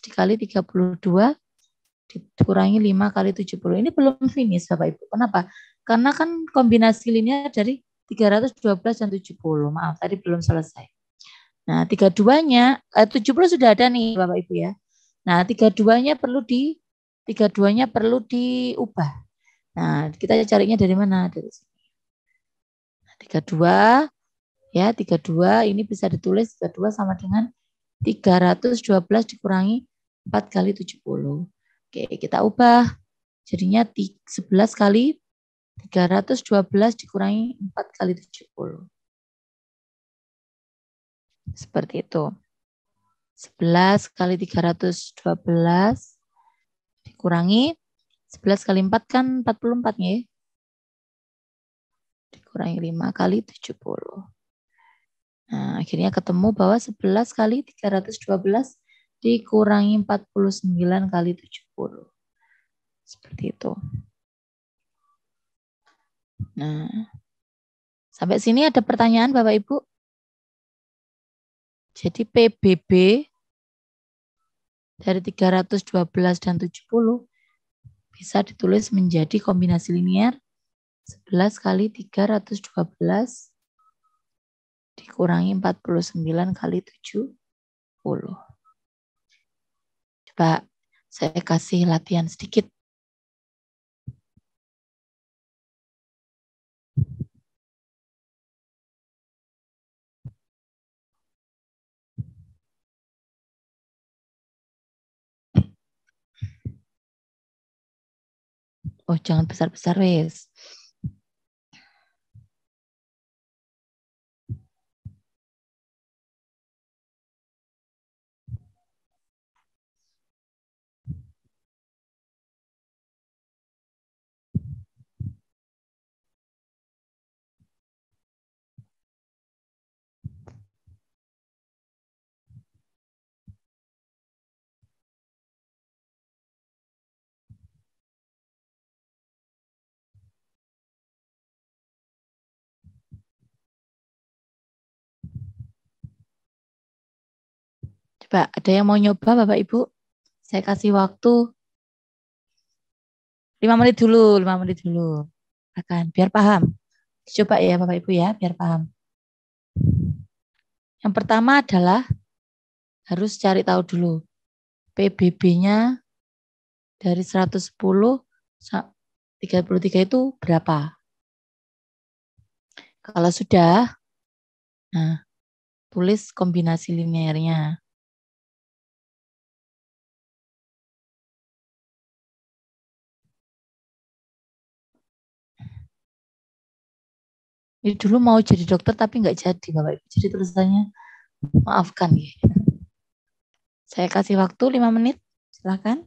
dikali 32 dikurangi 5 kali 70. Ini belum finish Bapak Ibu. Kenapa? Karena kan kombinasi linear dari 312 dan 70. Maaf, tadi belum selesai. Nah, 32-nya 70 sudah ada nih Bapak Ibu ya. Nah, 32-nya perlu diubah. Nah, kita carinya dari mana? Dari sini. Nah, 32 ya, 32 ini bisa ditulis 32 sama dengan 312 dikurangi 4 kali 70. Oke, kita ubah. Jadinya 11 kali 312 dikurangi 4 kali 70. Seperti itu. 11 kali 312 dikurangi 11 kali 4 kan 44 ya. Dikurangi 5 kali 70. Nah, akhirnya ketemu bahwa 11 kali 312 dikurangi 49 kali 70. Seperti itu. Nah, sampai sini ada pertanyaan Bapak Ibu? Jadi PBB dari 312 dan 70 bisa ditulis menjadi kombinasi linear 11 kali 312 dikurangi 49 kali 70. Coba saya kasih latihan sedikit. Oh, jangan besar-besar, wes. Coba, ada yang mau nyoba Bapak Ibu? Saya kasih waktu 5 menit dulu, 5 menit dulu. Akan biar paham. Coba ya Bapak Ibu ya, biar paham. Yang pertama adalah harus cari tahu dulu PBB-nya dari 110 33 itu berapa. Kalau sudah, nah, tulis kombinasi linearnya. Ini dulu mau jadi dokter tapi nggak jadi Bapak Ibu. Jadi tulisannya maafkan ya. Saya kasih waktu 5 menit. Silakan.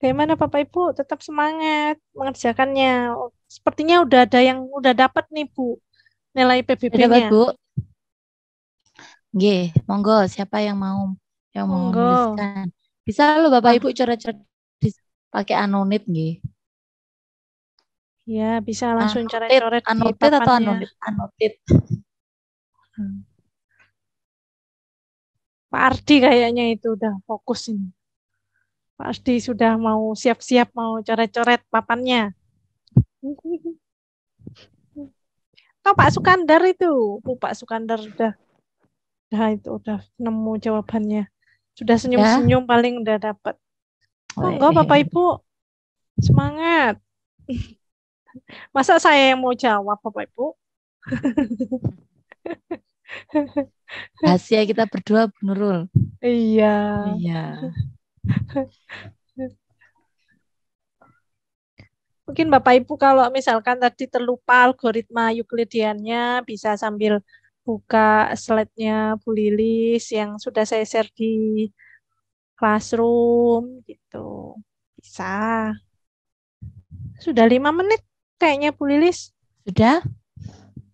Bagaimana Bapak Ibu? Tetap semangat mengerjakannya. Sepertinya udah ada yang udah dapat nih Bu nilai Dapat PBB-nya. Bu. Nggih, monggo siapa yang mau Monggo. menuliskan. Bisa lo Bapak Ibu coret-coret pakai anonim nggih. Ya, bisa langsung Anotit, coret-coret di anotit atau papannya. anotit? Anotit. Pak Ardi kayaknya itu udah fokus ini. Pak Ardi sudah mau siap-siap mau coret-coret papannya. Oh, Pak Sukandar itu. Pak Sukandar itu udah nemu jawabannya. Sudah senyum-senyum paling udah dapat. Monggo Bapak Ibu. Semangat. Masa saya yang mau jawab Bapak Ibu? Rahasia kita berdua Bu Nurul. Iya. Iya. Mungkin Bapak Ibu kalau misalkan tadi terlupa algoritma Euklidiannya bisa sambil buka slide-nya Bu Lilis yang sudah saya share di Classroom gitu. Bisa. Sudah 5 menit kayaknya Bu Lilis. Sudah?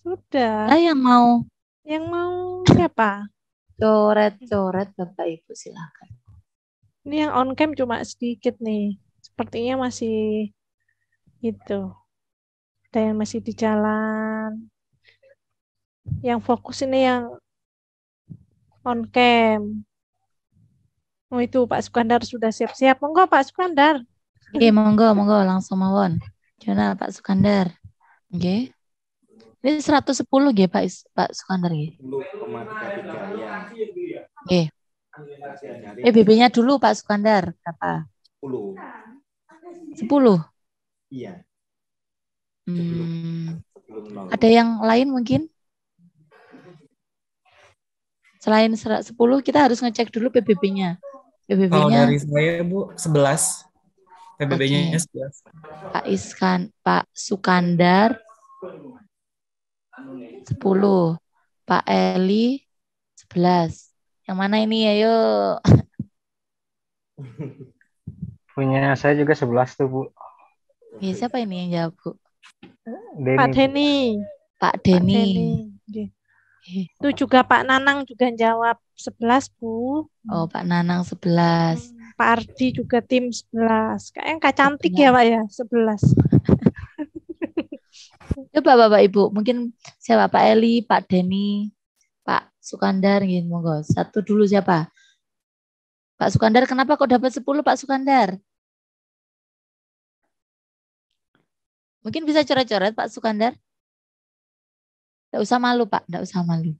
Sudah. Nah, yang mau Siapa? coret-coret Bapak Ibu silakan. Ini yang on cam cuma sedikit nih. Sepertinya masih itu. Ada yang masih di jalan. Yang fokus ini yang on cam. Oh itu Pak Sukandar sudah siap-siap. Monggo Pak Sukandar. Oke, monggo langsung mawon. Jona Pak Sukandar. Oke. Ini 110 nggih Pak Sukandar nggih. 10,33 ya. Oke. PBB-nya dulu Pak Sukandar berapa? 10. 10. Iya. Ada yang lain mungkin? Selain 10 kita harus ngecek dulu PBB-nya. Kalau dari saya Bu 11. PBB-nya 11. Pak Sukandar 10. Pak Eli 11. Yang mana ini ayo? Punya saya juga 11 tuh Bu. Ya, siapa ini yang jawab Bu? Pak Denny. Pak Denny. Itu juga Pak Nanang juga jawab 11 Bu. Oh Pak Nanang 11. Pak Ardi juga tim 11. Kayaknya Kak cantik 11. Ya Pak ya 11. Coba Bapak Ibu, mungkin siapa Pak Eli, Pak Denny, Pak Sukandar, gini, monggo. Satu dulu siapa? Pak Sukandar, kenapa kok dapat 10 Pak Sukandar? Mungkin bisa coret-coret Pak Sukandar. Nggak usah malu Pak, nggak usah malu.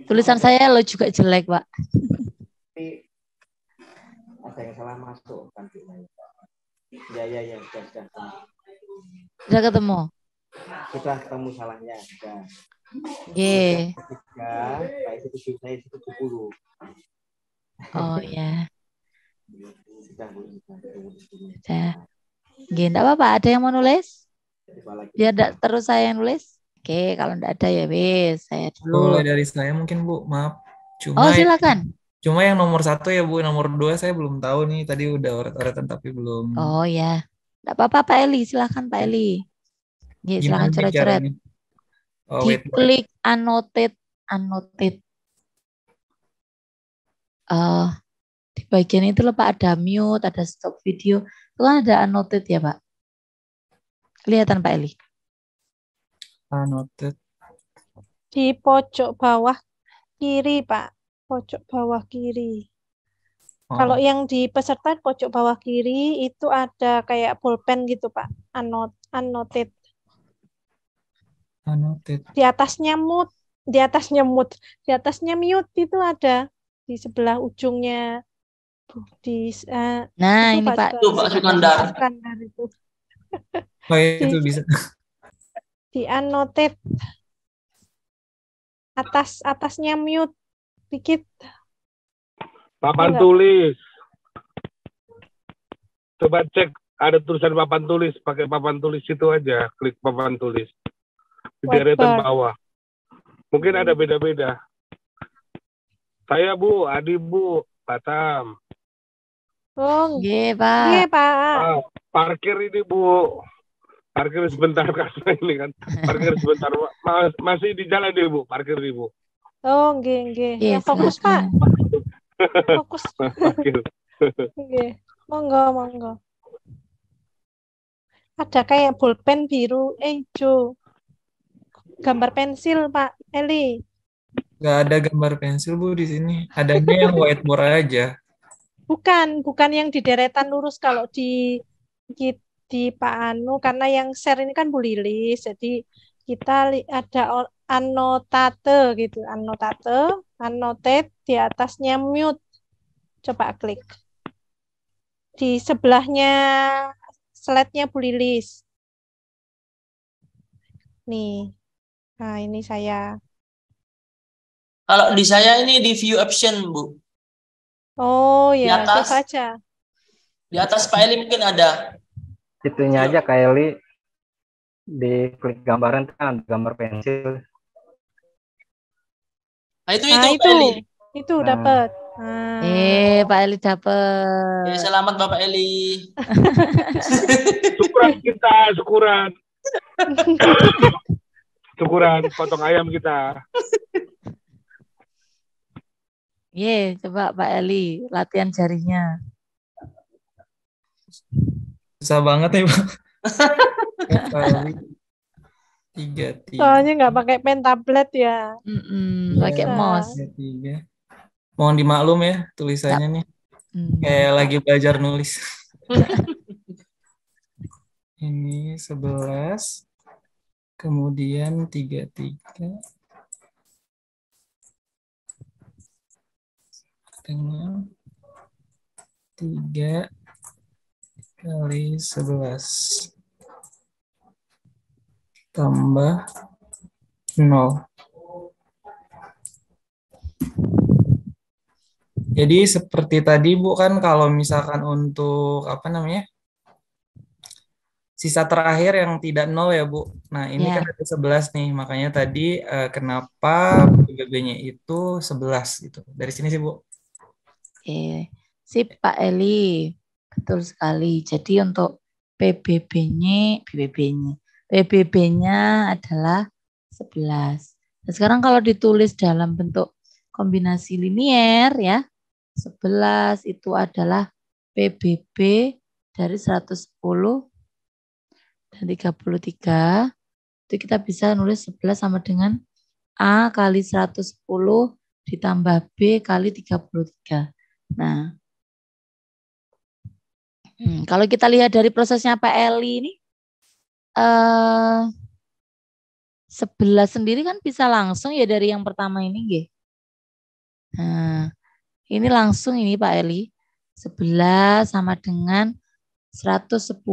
Tulisan saya lo juga jelek Pak. Ada yang salah masuk kan? Ya, sudah. Sudah ketemu? Sudah ketemu salahnya. Sudah. Oke. Pak itu 7, saya itu 70. Oh ya. Sudah, Bu. Sudah. Oke, enggak apa-apa. Ada yang mau nulis? Biar enggak terus saya yang nulis. Oke, kalau enggak ada ya wis, saya dulu. Boleh dari saya mungkin Bu, maaf. Oh, silakan. Cuma yang nomor 1 ya Bu, nomor 2 saya belum tahu nih. Tadi udah oret-oretan tapi belum. Oh ya. Enggak apa-apa Pak Eli, silakan Pak Eli. Ya, silakan coret-coret. Oh, Diklik annotate. Di bagian itu loh Pak, ada mute, ada stop video. Itu kan ada annotate ya Pak. Kelihatan Pak Eli? Annotate. Di pojok bawah kiri, Pak. Pojok bawah kiri. Kalau yang di peserta pojok bawah kiri itu ada kayak pulpen gitu, Pak. Annotate. Di atasnya mute. Di atasnya mute itu ada di sebelah ujungnya. Nah, itu ini Pak. Itu Pak Sukandar. Itu. Oh, itu bisa. Di annotate. Atasnya mute dikit. Papan tulis. Coba cek ada tulisan papan tulis, pakai papan tulis itu aja, klik papan tulis. Di deretan bawah. Mungkin ada beda-beda. Saya Bu, Adi Bu, Batam. Oh, iya Pak. Iya Pak. Parkir ini Bu. Parkir sebentar karena ini kan. Parkir sebentar. Masih di jalan deh Bu, parkir nih Bu. Oh, nggih. Yes, Yang fokus Pak. Fokus. Parkir. Nggih. Monggo. Ada kayak pulpen biru, hijau. Gambar pensil Pak Eli. Nggak ada gambar pensil Bu di sini. Adanya yang whiteboard aja. Bukan yang di deretan lurus kalau di Pak Anu, karena yang share ini kan Bu Lilis, jadi kita ada annotate gitu, annotate di atasnya mute. Coba klik. Di sebelahnya slide-nya Bu Lilis. Nih. Nah, ini saya. Kalau di saya ini di view option, Bu. Oh ya, atas, coba aja. Di atas Pak Eli mungkin ada. Itunya aja Kak Eli, di klik gambaran kan gambar pensil. Nah, itu Pak Eli. Itu dapat. Pak Eli dapat. Ya, selamat Bapak Eli. Syukuran potong ayam kita. Coba Pak Eli latihan jarinya. Susah banget nih Pak. 3. Soalnya nggak pakai pen tablet ya. Pakai mouse. 3. Mohon dimaklum ya tulisannya nih. Kayak lagi belajar nulis. Ini 11. Kemudian 3. 3 kali 11 tambah 0. Jadi seperti tadi Bu kan kalau misalkan untuk sisa terakhir yang tidak 0 ya Bu. Nah ini kan ada 11 nih, makanya tadi kenapa PBB-nya itu 11 gitu. Dari sini sih Bu. Sip Pak Eli, betul sekali. Jadi untuk PBB-nya adalah 11. Nah, sekarang kalau ditulis dalam bentuk kombinasi linier ya, 11 itu adalah PBB dari 110 dan 33. Itu kita bisa nulis 11 sama dengan A kali 110 ditambah B kali 33. Nah, kalau kita lihat dari prosesnya Pak Eli ini, 11 sendiri kan bisa langsung ya dari yang pertama ini. Nggih. Nah, ini langsung ini Pak Eli. 11 sama dengan 110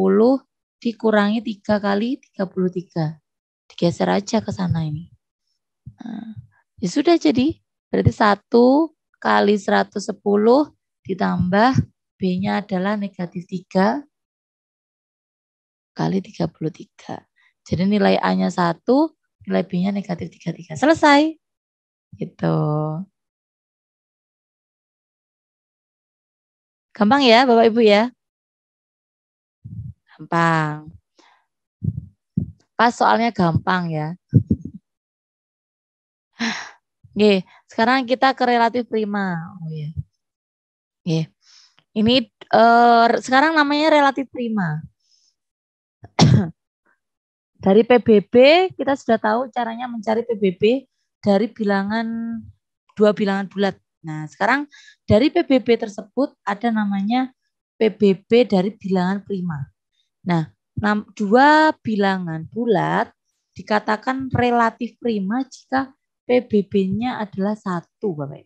dikurangi 3 kali 33. Digeser aja ke sana ini. Nah, ya sudah jadi. Berarti 1 kali 110 ditambah B-nya adalah negatif 3 kali 33. Jadi nilai A-nya 1, nilai B-nya negatif 33. Selesai. Gitu. Gampang ya Bapak Ibu ya? Gampang. Pas soalnya gampang ya. Oke, sekarang kita ke relatif prima. Oh ya. Oke. Ini sekarang namanya relatif prima. Dari PBB kita sudah tahu caranya mencari PBB dari bilangan 2 bilangan bulat. Nah, sekarang dari PBB tersebut ada namanya PBB dari bilangan prima. Nah, 2 bilangan bulat dikatakan relatif prima jika PBB-nya adalah 1, Bapak.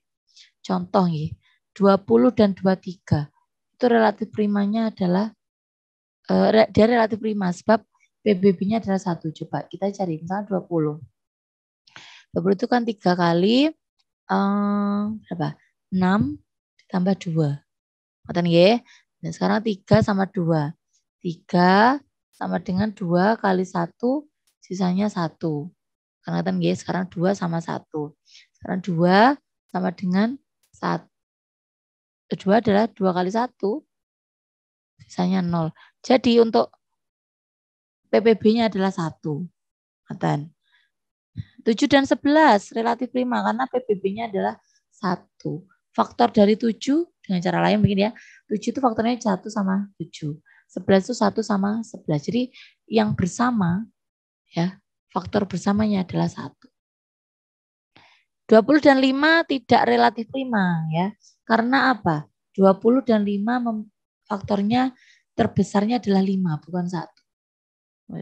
Contoh nih, 20 dan 23. Itu relatif primanya adalah dia relatif prima sebab PBB-nya adalah 1. Coba kita cari misalnya 20. 20 itu kan 3 kali berapa? 6 ditambah 2. Ngoten nggih. Nah, sekarang 3 sama 2. 3 sama dengan 2 kali 1 sisanya 1. Karena ngoten nggih, sekarang 2 sama 1. Sekarang 2 sama dengan 1. 2 adalah 2 kali 1. Sisanya 0. Jadi untuk PBB-nya adalah 1. Ngoten. 7 dan 11 relatif prima karena PBB-nya adalah 1. Faktor dari 7 dengan cara lain begini ya. 7 itu faktornya 1 sama 7. 11 itu 1 sama 11. Jadi yang bersama ya, faktor bersamanya adalah 1. 20 dan 5 tidak relatif prima ya. Karena apa? 20 dan 5 faktornya terbesarnya adalah 5 bukan 1.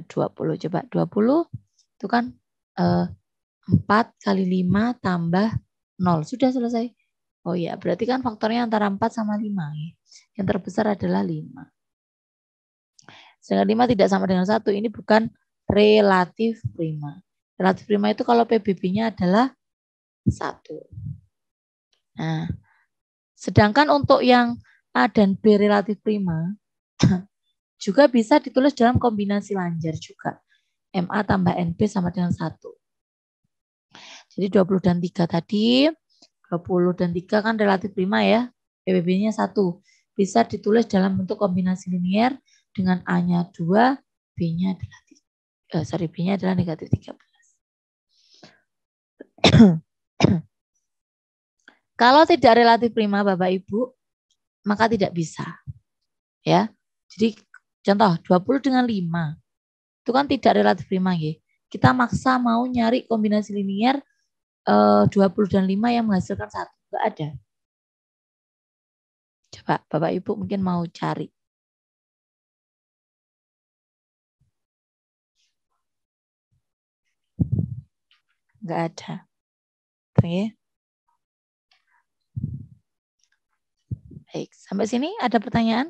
20 coba 20 itu kan 4 kali 5 tambah 0. Sudah selesai. Oh iya, berarti kan faktornya antara 4 sama 5. Yang terbesar adalah 5. Sedangkan 5 tidak sama dengan 1. Ini bukan relatif prima. Relatif prima itu kalau PBB-nya adalah 1. Nah, sedangkan untuk yang A dan B relatif prima juga bisa ditulis dalam kombinasi lanjar juga. MA tambah NB sama dengan 1. Jadi 20 dan 3 tadi, 20 dan 3 kan relatif prima ya. PBB-nya 1. Bisa ditulis dalam bentuk kombinasi linier dengan A-nya 2, B-nya adalah B-nya adalah negatif 13. Kalau tidak relatif prima Bapak Ibu, maka tidak bisa. Ya. Jadi contoh 20 dengan 5. Itu kan tidak relatif prima ya. Kita maksa mau nyari kombinasi linier 20 dan 5 yang menghasilkan 1. Enggak ada. Coba Bapak Ibu mungkin mau cari. Enggak ada. Oke. Baik, sampai sini ada pertanyaan?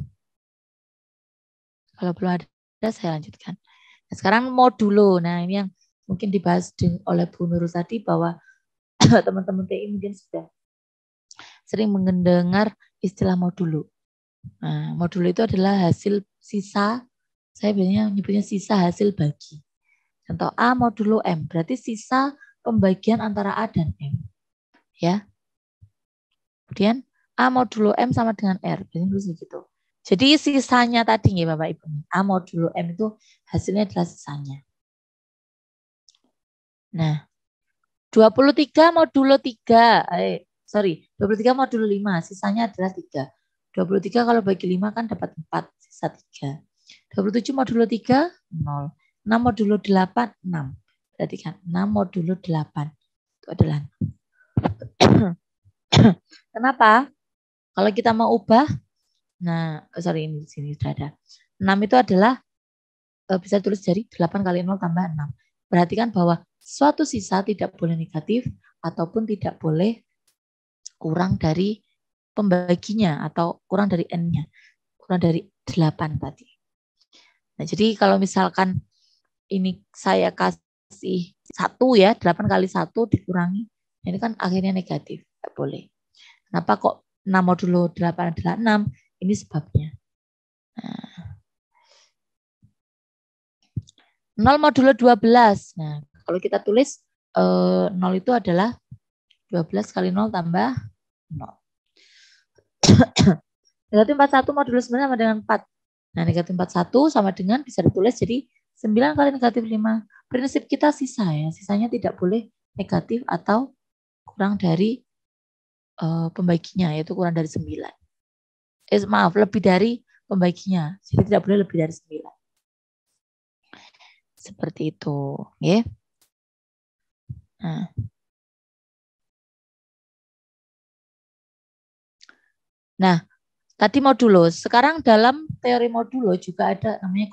Kalau belum ada, saya lanjutkan. Nah, sekarang modulo. Nah, ini yang mungkin dibahas oleh Bu Nurul tadi bahwa teman-teman TI mungkin sudah sering mendengar istilah modulo. Nah, modulo itu adalah hasil sisa, saya biasanya menyebutnya sisa hasil bagi. Contoh A modulo M, berarti sisa pembagian antara A dan M. Ya. Kemudian A modulo M sama dengan R, berarti begitu. Jadi sisanya tadi ya Bapak Ibu. A modulo M itu hasilnya adalah sisanya. Nah, 23 modulo 3. 23 modulo 5, sisanya adalah 3. 23 kalau bagi 5 kan dapat 4, sisa 3. 27 modulo 3, 0. 6 modulo 8, 6. Berarti kan 6 modulo 8. Itu keadilan. Kenapa? Kalau kita mau ubah, nah, sorry ini di sini sudah ada. 6 itu adalah bisa tulis dari 8 kali 0 tambah 6. Perhatikan bahwa suatu sisa tidak boleh negatif ataupun tidak boleh kurang dari pembaginya atau kurang dari n-nya. Kurang dari 8 tadi. Nah, jadi kalau misalkan ini saya kasih 1 ya, 8 kali 1 dikurangi, ini kan akhirnya negatif. Tidak boleh. Kenapa kok 6 modulo 8 adalah 6? Ini sebabnya. Nah, 0 modulo 12. Nah, kalau kita tulis 0 itu adalah 12 kali 0 tambah 0. Negatif 41 modulo 9 sama dengan 4. Nah, negatif 41 sama dengan bisa ditulis jadi 9 kali negatif 5. Prinsip kita sisa ya. Sisanya tidak boleh negatif atau kurang dari pembaginya, yaitu kurang dari 9. Maaf, lebih dari pembaginya. Jadi tidak boleh lebih dari 9. Seperti itu. Ya. Nah, tadi modulo. Sekarang dalam teori modulo juga ada namanya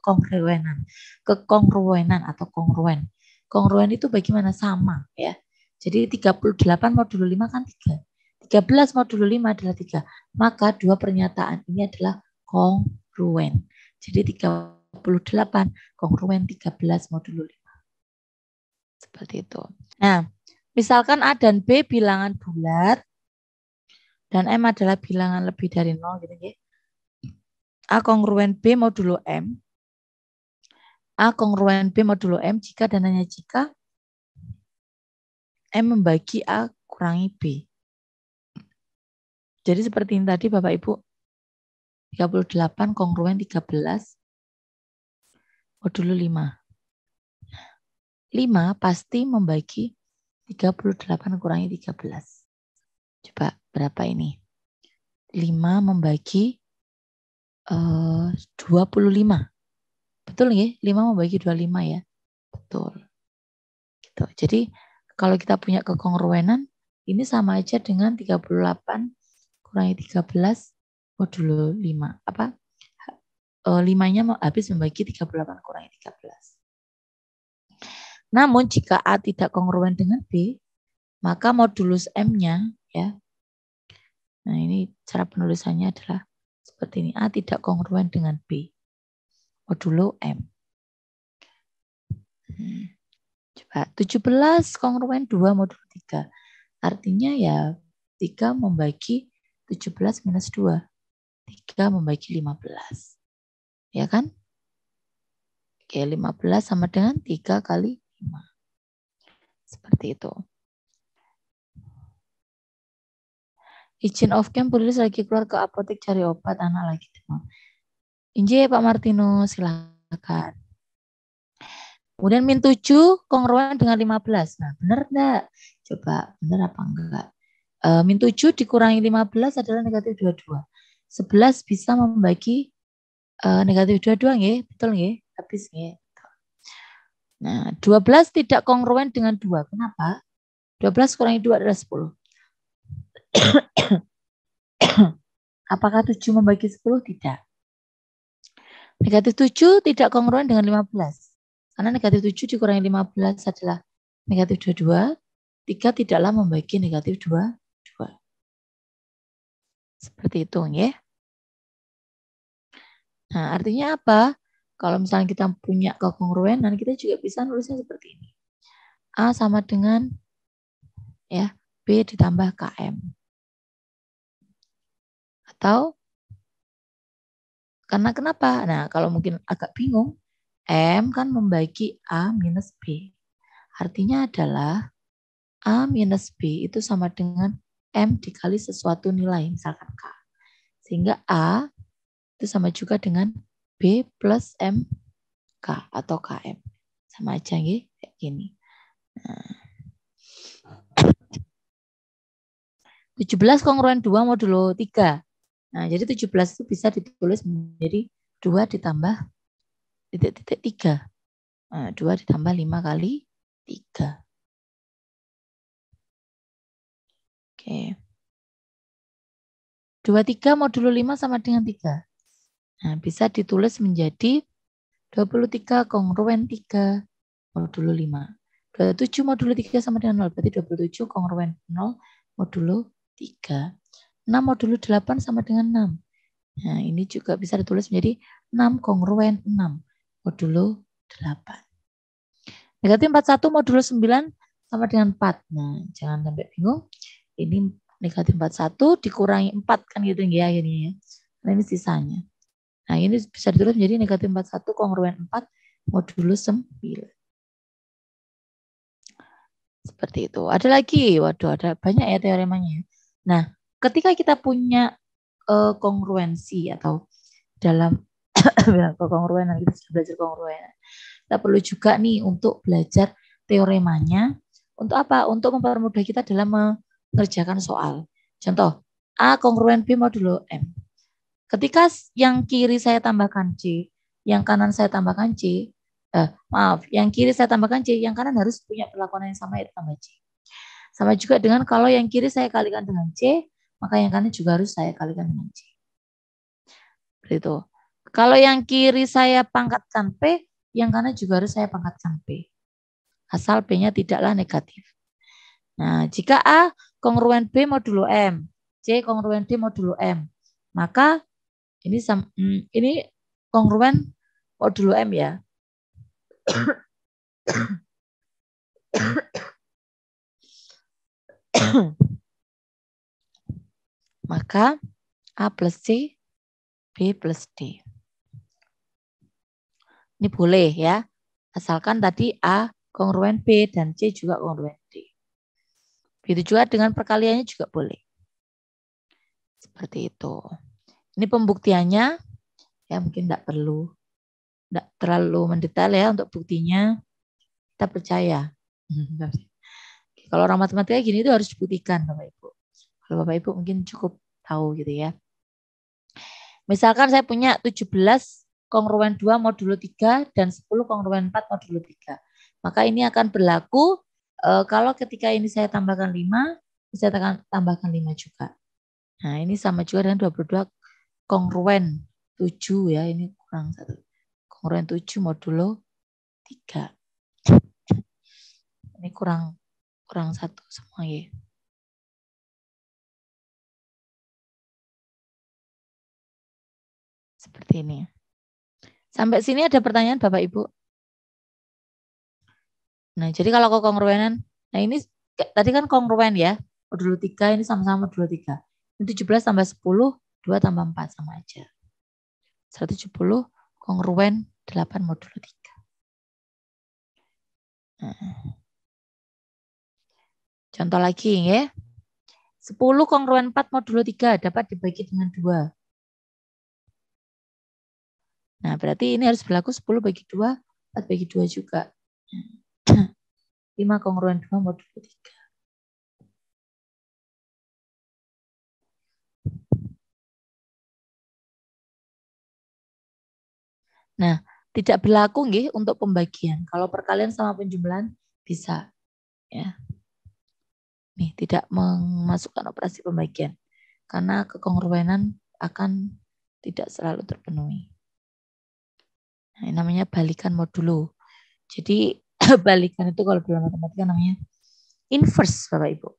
kongruenan. Kekongruenan atau kongruen. Kongruen itu bagaimana? Sama ya. Jadi 38 modulo 5 kan 3. 13 modulo 5 adalah 3. Maka dua pernyataan ini adalah kongruen. Jadi 38 kongruen 13 modulo 5. Seperti itu. Nah, misalkan A dan B bilangan bulat dan M adalah bilangan lebih dari 0 gitu ya. A kongruen B modulo M. A kongruen B modulo M jika dan hanya jika M membagi A kurangi B. Jadi seperti ini tadi Bapak Ibu. 38 kongruen 13 modulo 5. 5 pasti membagi 38 kurangi 13. Coba berapa ini? 5 membagi 25. Betul ya? 5 membagi 25 ya? Betul. Gitu. Jadi kalau kita punya kekongruenan, ini sama aja dengan 38 kurangi 13 modulo 5. Apa? 5-nya habis membagi 38 kurangi 13. Namun jika A tidak kongruen dengan B, maka modulus M-nya ya. Nah, ini cara penulisannya adalah seperti ini. A tidak kongruen dengan B. Modulo M. Coba 17 kongruen 2 modulo 3. Artinya ya 3 membagi 17 minus 2. 3 membagi 15. Ya kan? Oke, 15 sama dengan 3 kali 5. Seperti itu. Izin off cam, Pulis lagi keluar ke apotek cari obat, anak lagi demam. Inje Pak Martino, silakan. Kemudian min 7 kongruen dengan 15. Nah, benar enggak? Coba, benar apa enggak? Min 7 dikurangi 15 adalah negatif 22. 11 bisa membagi negatif 22 nggih, betul nggih? Habis nggih. Nah, 12 tidak kongruen dengan 2. Kenapa? 12 kurangi 2 adalah 10. Apakah 7 membagi 10? Tidak. Negatif 7 tidak kongruen dengan 15. Karena negatif 7 dikurangi 15 adalah negatif 22. 3 tidaklah membagi negatif 22. Seperti itu ya. Nah, artinya apa? Kalau misalnya kita punya kekongruenan, kita juga bisa nulisnya seperti ini. A sama dengan ya B ditambah KM. Atau karena kenapa? Nah, kalau mungkin agak bingung, M kan membagi A minus B. Artinya adalah A minus B itu sama dengan M dikali sesuatu nilai, misalkan K. Sehingga A itu sama juga dengan B plus MK atau KM. Sama aja ya, kayak gini. Nah. 17 kongruen 2 modulo 3. Nah, jadi 17 itu bisa ditulis menjadi 2 ditambah titik-titik 3. Nah, 2 ditambah 5 kali 3. Oke. 23 modulo 5 sama dengan 3. Nah, bisa ditulis menjadi 23 kongruen 3 modulo 5. 27 modulo 3 sama dengan 0. Berarti 27 kongruen 0 modulo 3. 6 modulo 8 sama dengan 6. Nah, ini juga bisa ditulis menjadi 6 kongruen 6 modulo 8. Negatif 41 modulo 9 sama dengan 4. Nah, jangan sampai bingung. Ini negatif 41 dikurangi 4 kan gitu ya akhirnya ya. Nah, ini sisanya. Nah, ini bisa ditulis menjadi negatif 41 kongruen 4 modulo 9. Seperti itu. Ada lagi, waduh ada banyak ya teoremanya. Nah, ketika kita punya kongruensi atau dalam kongruenan, kita sudah belajar kongruenan. Kita perlu juga nih untuk belajar teoremanya. Untuk apa? Untuk mempermudah kita dalam mengerjakan soal. Contoh, A kongruen B modulo M. Ketika yang kiri saya tambahkan C, yang kanan saya tambahkan C, yang kiri saya tambahkan C, yang kanan harus punya perlakuan yang sama, yaitu tambah C. Sama juga dengan kalau yang kiri saya kalikan dengan C, maka yang kanan juga harus saya kalikan dengan C. Begitu. Kalau yang kiri saya pangkatkan P, yang kanan juga harus saya pangkatkan P. Asal P-nya tidaklah negatif. Nah, jika A kongruen B modulo M, C kongruen D modulo M, maka ini kongruen modulo M ya. Maka A plus C, B plus D. Ini boleh ya, asalkan tadi A kongruen B dan C juga kongruen D. Begitu juga dengan perkaliannya juga boleh. Seperti itu. Ini pembuktiannya, ya mungkin tidak terlalu mendetail ya untuk buktinya. Kita percaya. Kalau orang matematika gini itu harus dibuktikan Bapak Ibu. Kalau Bapak Ibu mungkin cukup tahu gitu ya. Misalkan saya punya 17 kongruen 2 modulo 3 dan 10 kongruen 4 modulo 3. Maka ini akan berlaku kalau ketika ini saya tambahkan 5, bisa tambahkan 5 juga. Nah, ini sama juga dengan 22 kongruen 7 ya, ini kurang 1. Kongruen 7 modulo 3. Ini kurang 1 semua ya. Seperti ini. Sampai sini ada pertanyaan Bapak Ibu? Nah, jadi kalau kongruenan, nah ini tadi kan kongruen ya, modulo 3 ini sama-sama modulo 3. Ini 17 tambah 10, 2 tambah 4 sama aja. 170 kongruen 8 modulo 3. Nah. Contoh lagi ya. 10 kongruen 4 modulo 3 dapat dibagi dengan 2. Nah, berarti ini harus berlaku 10 bagi 2, 4 bagi 2 juga. 5 kongruen 2 modulo 3. Nah, tidak berlaku nggih untuk pembagian. Kalau perkalian sama penjumlahan bisa. Ya. Nih, tidak memasukkan operasi pembagian. Karena kekongruenan akan tidak selalu terpenuhi. Nah, ini namanya balikan modulo. Jadi balikan itu kalau dalam matematika namanya inverse, Bapak Ibu.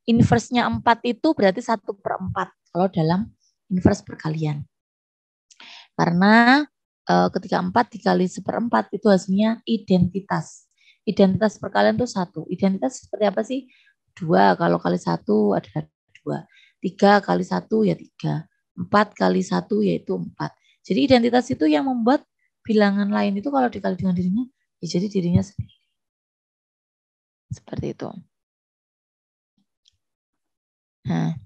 Inverse-nya 4 itu berarti 1/4 kalau dalam inverse perkalian. Karena ketika 4 dikali 1/4 itu hasilnya identitas. Identitas perkalian itu 1. Identitas seperti apa sih? 2 kalau kali 1 adalah 2. 3 kali 1 ya 3. 4 kali 1 yaitu 4. Jadi identitas itu yang membuat bilangan lain itu kalau dikali dengan dirinya, ya jadi dirinya sendiri. Seperti itu. Nah,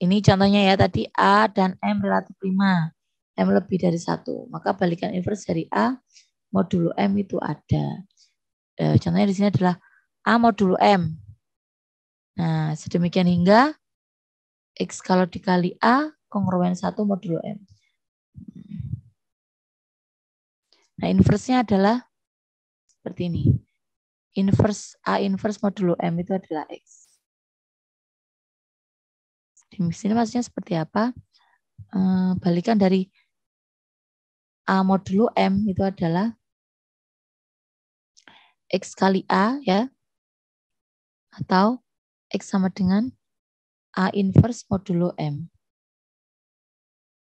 ini contohnya ya tadi A dan M relatif 5. M lebih dari 1. Maka balikan inverse dari A modulo M itu ada. Contohnya di sini adalah A modulo M. Nah, sedemikian hingga X kalau dikali A kongruen 1 modulo M. Nah, inverse-nya adalah seperti ini. Inverse A inverse modulo M itu adalah X. Di sini maksudnya seperti apa? Balikan dari A modulo M itu adalah X kali A ya. Atau X sama dengan A inverse modulo M.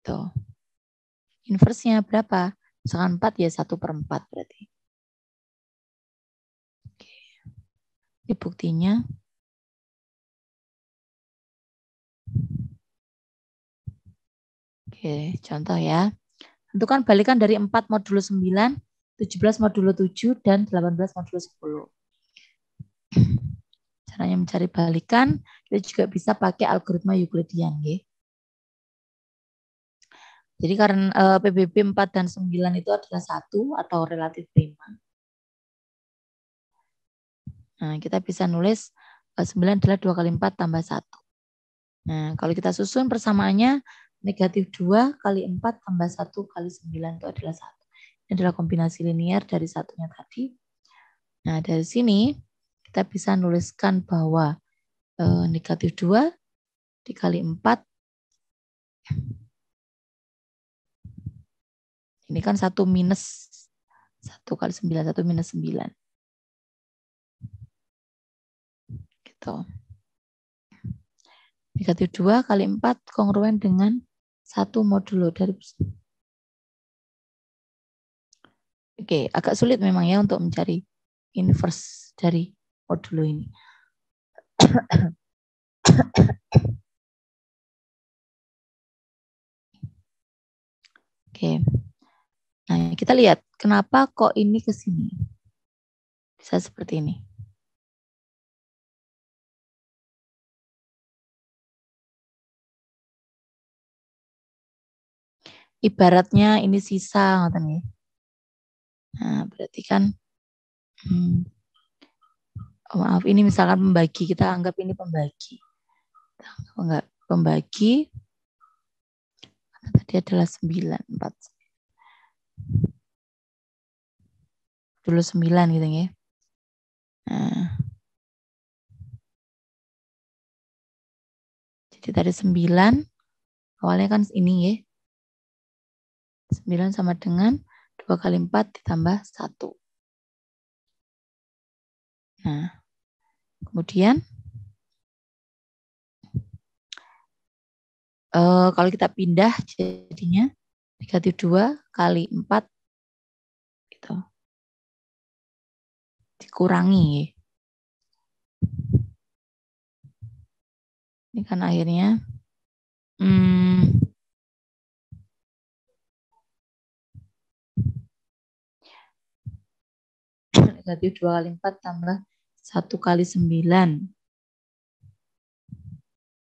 Tuh. Inverse-nya berapa? Misalkan 4 ya 1/4 berarti. Oke. Ini buktinya. Oke, contoh ya. Tentukan balikan dari 4 modulo 9, 17 modulo 7, dan 18 modulo 10. Caranya mencari balikan, kita juga bisa pakai algoritma Euclidean. Ya. Jadi karena PBB 4 dan 9 itu adalah 1 atau relatif prima. Nah, kita bisa nulis 9 adalah 2 kali 4 tambah 1. Nah, kalau kita susun persamaannya, negatif 2 kali 4 tambah 1 kali 9 itu adalah 1. Ini adalah kombinasi linear dari satunya tadi. Nah, dari sini kita bisa nuliskan bahwa negatif 2 dikali 4. Ini kan 1 minus 1 kali 9, 1 minus 9. Gitu. Negatif 2 kali 4 kongruen dengan 1 modulo dari. Oke, agak sulit memang ya untuk mencari inverse dari modulo ini. Oke. Nah, kita lihat kenapa kok ini ke sini. Bisa seperti ini. Ibaratnya ini sisa, ngoten ya. Nah, berarti kan maaf, ini misalkan pembagi, kita anggap ini pembagi. Enggak, pembagi tadi adalah 9, 4. Dulu 9 gitu ya. Nah. Jadi tadi 9, awalnya kan ini ya. 9 sama dengan 2 kali 4 ditambah 1. Nah, kemudian kalau kita pindah jadinya negatif 2 kali 4 gitu. Dikurangi ya. Ini kan akhirnya negatif 2 kali 4 tambah 1 kali 9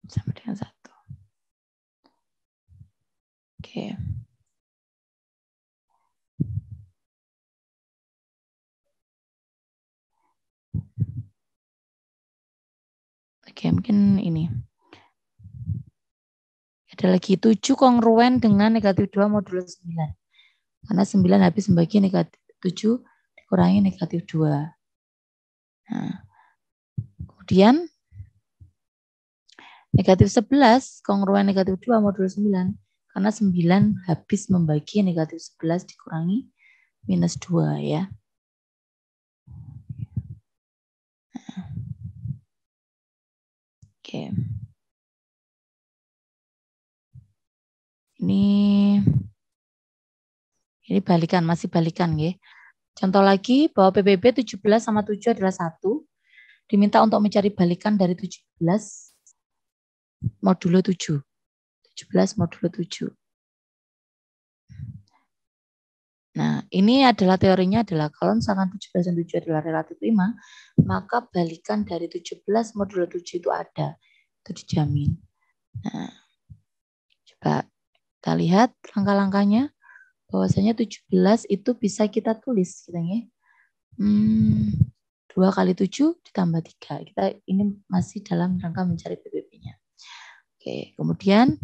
sama dengan 1. Oke. Oke, mungkin ini. Ada lagi 7 kongruen dengan negatif 2 modulo 9. Karena 9 habis membagi negatif 7 dikurangi negatif 2. Nah, kemudian negatif 11 kongruen negatif 2 modulo 9. Karena 9 habis membagi negatif 11 dikurangi minus 2 ya. Nah. Oke. Ini balikan, masih balikan ya. Contoh lagi bahwa PBB 17 sama 7 adalah 1. Diminta untuk mencari balikan dari 17 modulo 7. 17 modulo 7. Nah, ini adalah teorinya adalah kalau misalkan 17 dan 7 adalah relatif prima, maka balikan dari 17 modulo 7 itu ada. Itu dijamin. Nah, coba kita lihat langkah-langkahnya. Bahwasanya 17 itu bisa kita tulis gitu ya. 2 kali 7 ditambah 3. Kita ini masih dalam rangka mencari PBB-nya. Oke, kemudian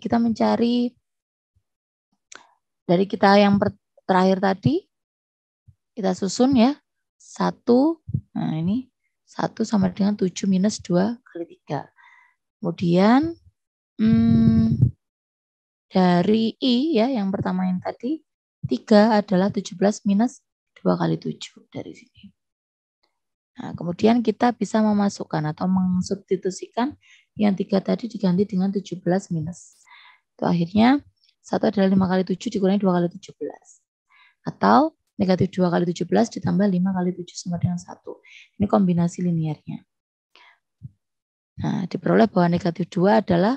kita mencari dari kita yang terakhir tadi kita susun ya. 1, nah ini 1 sama dengan 7 minus 2 kali 3. Kemudian dari I ya, yang pertama yang tadi, 3 adalah 17 minus 2 kali 7 dari sini. Nah, kemudian kita bisa memasukkan atau mensubstitusikan yang 3 tadi diganti dengan 17 minus. Itu akhirnya 1 adalah 5 kali 7 dikurangi 2 kali 17. Atau negatif 2 kali 17 ditambah 5 kali 7 sama dengan 1. Ini kombinasi linearnya. Nah, diperoleh bahwa negatif 2 adalah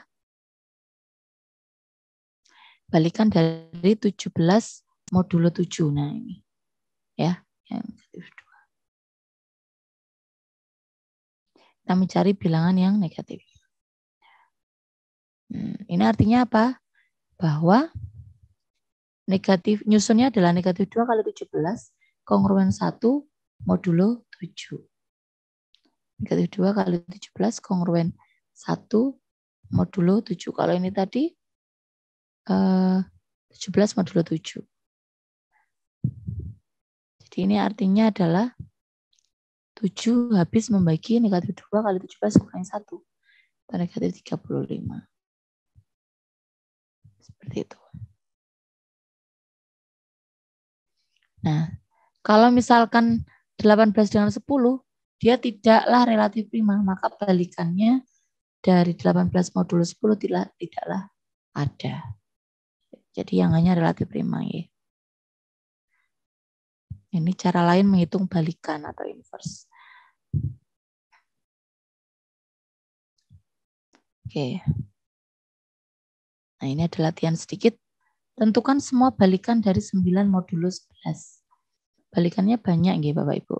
balikan dari 17 modulo 7. Nah, ini. Ya, yang negatif 2. Kita mencari bilangan yang negatif. Ini artinya apa? Bahwa negatif nyusunnya adalah negatif 2 kali 17 kongruen 1 modulo 7. Negatif 2 kali 17 kongruen 1 modulo 7. Kalau ini tadi 17 modulo 7. Jadi ini artinya adalah 7 habis membagi negatif 2 kali 17 kurangi 1. Atau negatif 35. Seperti itu. Nah, kalau misalkan 18 dengan 10, dia tidaklah relatif prima, maka balikannya dari 18 modulo 10 tidaklah ada. Jadi yang hanya relatif prima ya. Ini cara lain menghitung balikan atau inverse. Oke. Nah, ini ada latihan sedikit. Tentukan semua balikan dari 9 modulo 11. Balikannya banyak nggih Bapak Ibu.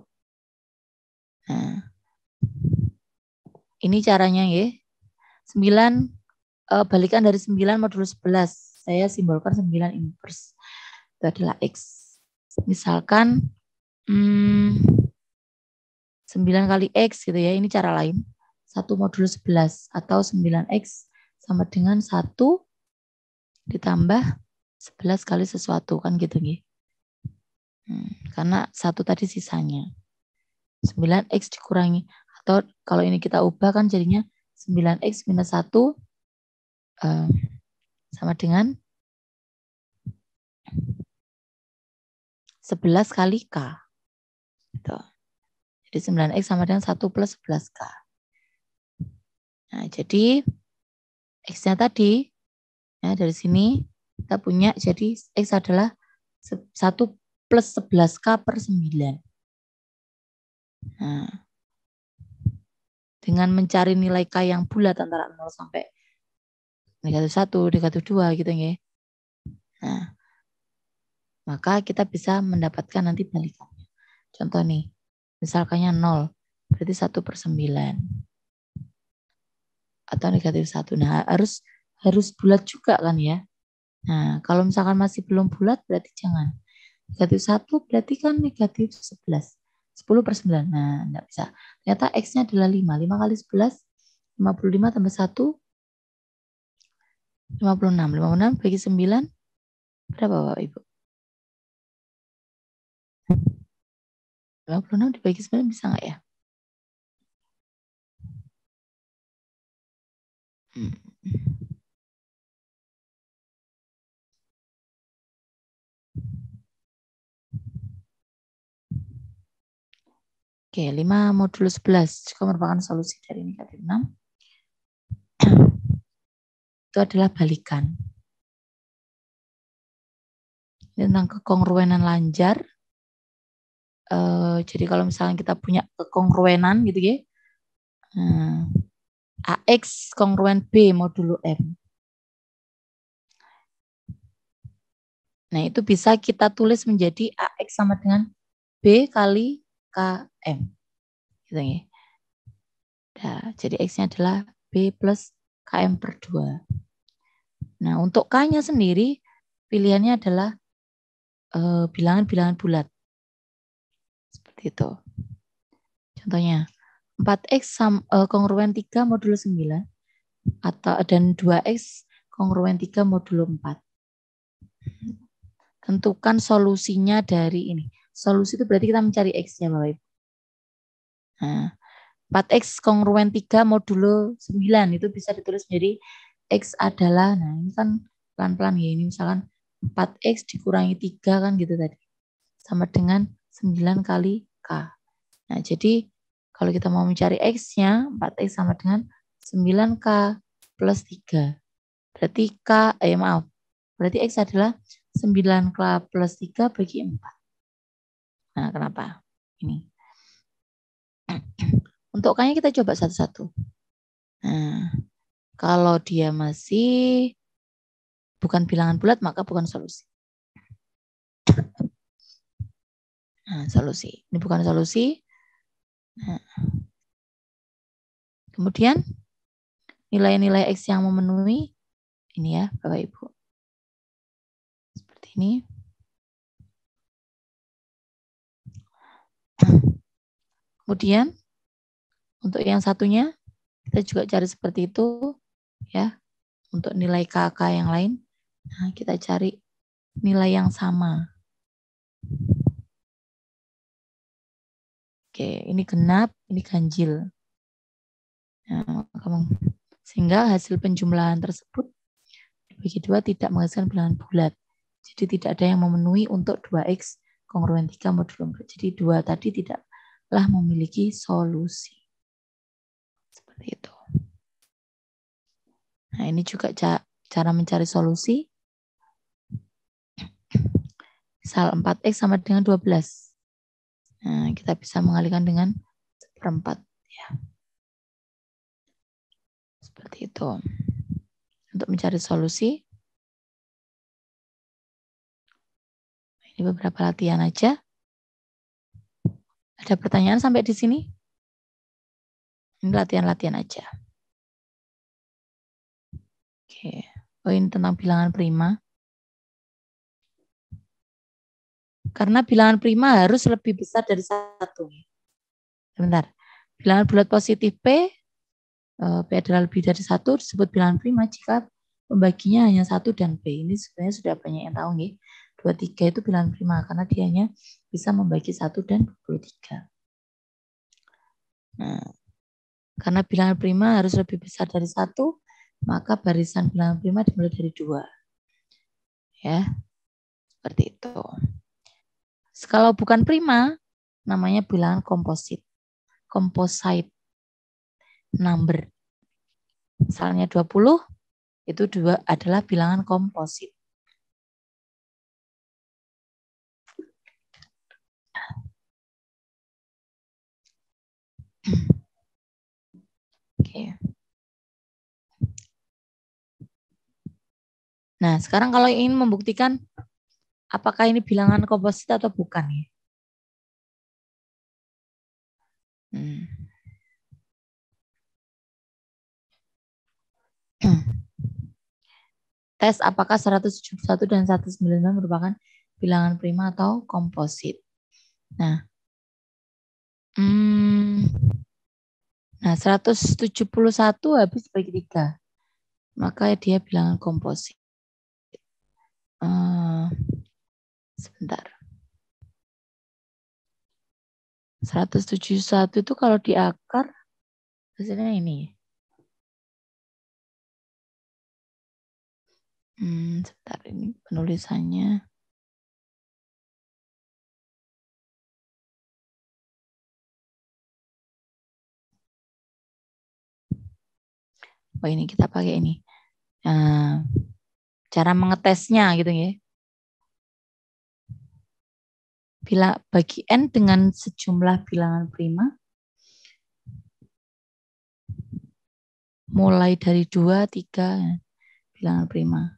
Nah, ini caranya nggih. 9 balikan dari 9 modulo 11. Saya simbolkan 9 inverse. Itu adalah X. Misalkan 9 kali X gitu ya. Ini cara lain. 1 modulo 11 atau 9X sama dengan 1 ditambah 11 kali sesuatu kan gitu nih. Karena 1 tadi sisanya. 9X dikurangi. Atau kalau ini kita ubah kan jadinya 9X minus 1 sama dengan 11 kali K. Gitu. Jadi 9X sama dengan 1 plus 11K. Nah, jadi X-nya tadi, ya, dari sini kita punya, jadi X adalah 1 plus 11K per 9. Nah, dengan mencari nilai K yang bulat antara 0 sampai negatif 1, negatif 2 gitu ya. Nah, maka kita bisa mendapatkan nanti balikannya. Contoh nih, misalkannya 0, berarti 1 per 9. Atau negatif 1. Nah, harus bulat juga kan ya. Nah, kalau misalkan masih belum bulat, berarti jangan. Negatif 1 berarti kan negatif 11. 10 per 9. Nah, enggak bisa. Ternyata X-nya adalah 5. 5 kali 11, 55 tambah 1, 56. 56 bagi 9, berapa Bapak Ibu? 56 dibagi 9 bisa nggak ya? Oke, 5 modulo 11 juga merupakan solusi dari negatif 6. Itu adalah balikan. Ini tentang kekongruenan lanjar. Jadi kalau misalnya kita punya kekongruenan gitu ya. AX kongruen B modulo M. Nah, itu bisa kita tulis menjadi AX sama dengan B kali KM. Gitu ya. Nah, jadi X-nya adalah B plus KM per 2. Nah, untuk K-nya sendiri, pilihannya adalah bilangan-bilangan bulat. Seperti itu. Contohnya, 4X kongruen 3 modulo 9 dan 2X kongruen 3 modulo 4. tentukan solusinya dari ini. Solusi itu berarti kita mencari X-nya Bapak Ibu. Nah, 4X kongruen 3 modulo 9 itu bisa ditulis menjadi X adalah, nah ini kan pelan-pelan ya, ini misalkan 4X dikurangi 3 kan gitu tadi. Sama dengan 9 kali K. Nah jadi kalau kita mau mencari X-nya, 4X sama dengan 9K plus 3. Berarti berarti X adalah 9K plus 3 bagi 4. Nah kenapa? Ini. Untuk K-nya kita coba satu-satu. Nah, kalau dia masih bukan bilangan bulat, maka bukan solusi. Nah, solusi. Ini bukan solusi. Nah. Kemudian, nilai-nilai X yang memenuhi, ini ya, Bapak Ibu. Seperti ini. Kemudian, untuk yang satunya, kita juga cari seperti itu, ya. Untuk nilai KK yang lain, nah, kita cari nilai yang sama. Oke, ini genap, ini ganjil. Nah, sehingga hasil penjumlahan tersebut dibagi 2 tidak menghasilkan bilangan bulat. Jadi tidak ada yang memenuhi untuk 2X kongruen 3 modulo 4. Jadi 2 tadi tidaklah memiliki solusi. Seperti itu. Nah, ini juga cara mencari solusi. Misal 4X sama dengan 12. Nah, kita bisa mengalihkan dengan 1/4. Ya. Seperti itu. Untuk mencari solusi. Ini beberapa latihan aja. Ada pertanyaan sampai di sini? Ini latihan-latihan aja. Oke. Oh, ini tentang bilangan prima. Karena bilangan prima harus lebih besar dari 1. Sebentar. Bilangan bulat positif P adalah lebih dari 1 disebut bilangan prima jika pembaginya hanya 1 dan P. Ini sebenarnya sudah banyak yang tahu nih. 23 itu bilangan prima karena dia hanya bisa membagi 1 dan 23. Nah, karena bilangan prima harus lebih besar dari 1, maka barisan bilangan prima dimulai dari 2. Ya, seperti itu. Kalau bukan prima, namanya bilangan komposit. Composite number. Misalnya 20, itu 2 adalah bilangan komposit. Oke. Nah, sekarang kalau ingin membuktikan apakah ini bilangan komposit atau bukan ya? Tes apakah 171 dan 190 merupakan bilangan prima atau komposit. Nah, 171 habis bagi 3. Maka dia bilangan komposit. Sebentar. 171 itu kalau di akar hasilnya ini. Sebentar, ini penulisannya. Oh, ini kita pakai ini. Cara mengetesnya gitu ya. Bila bagi N dengan sejumlah bilangan prima. Mulai dari 2, 3 bilangan prima.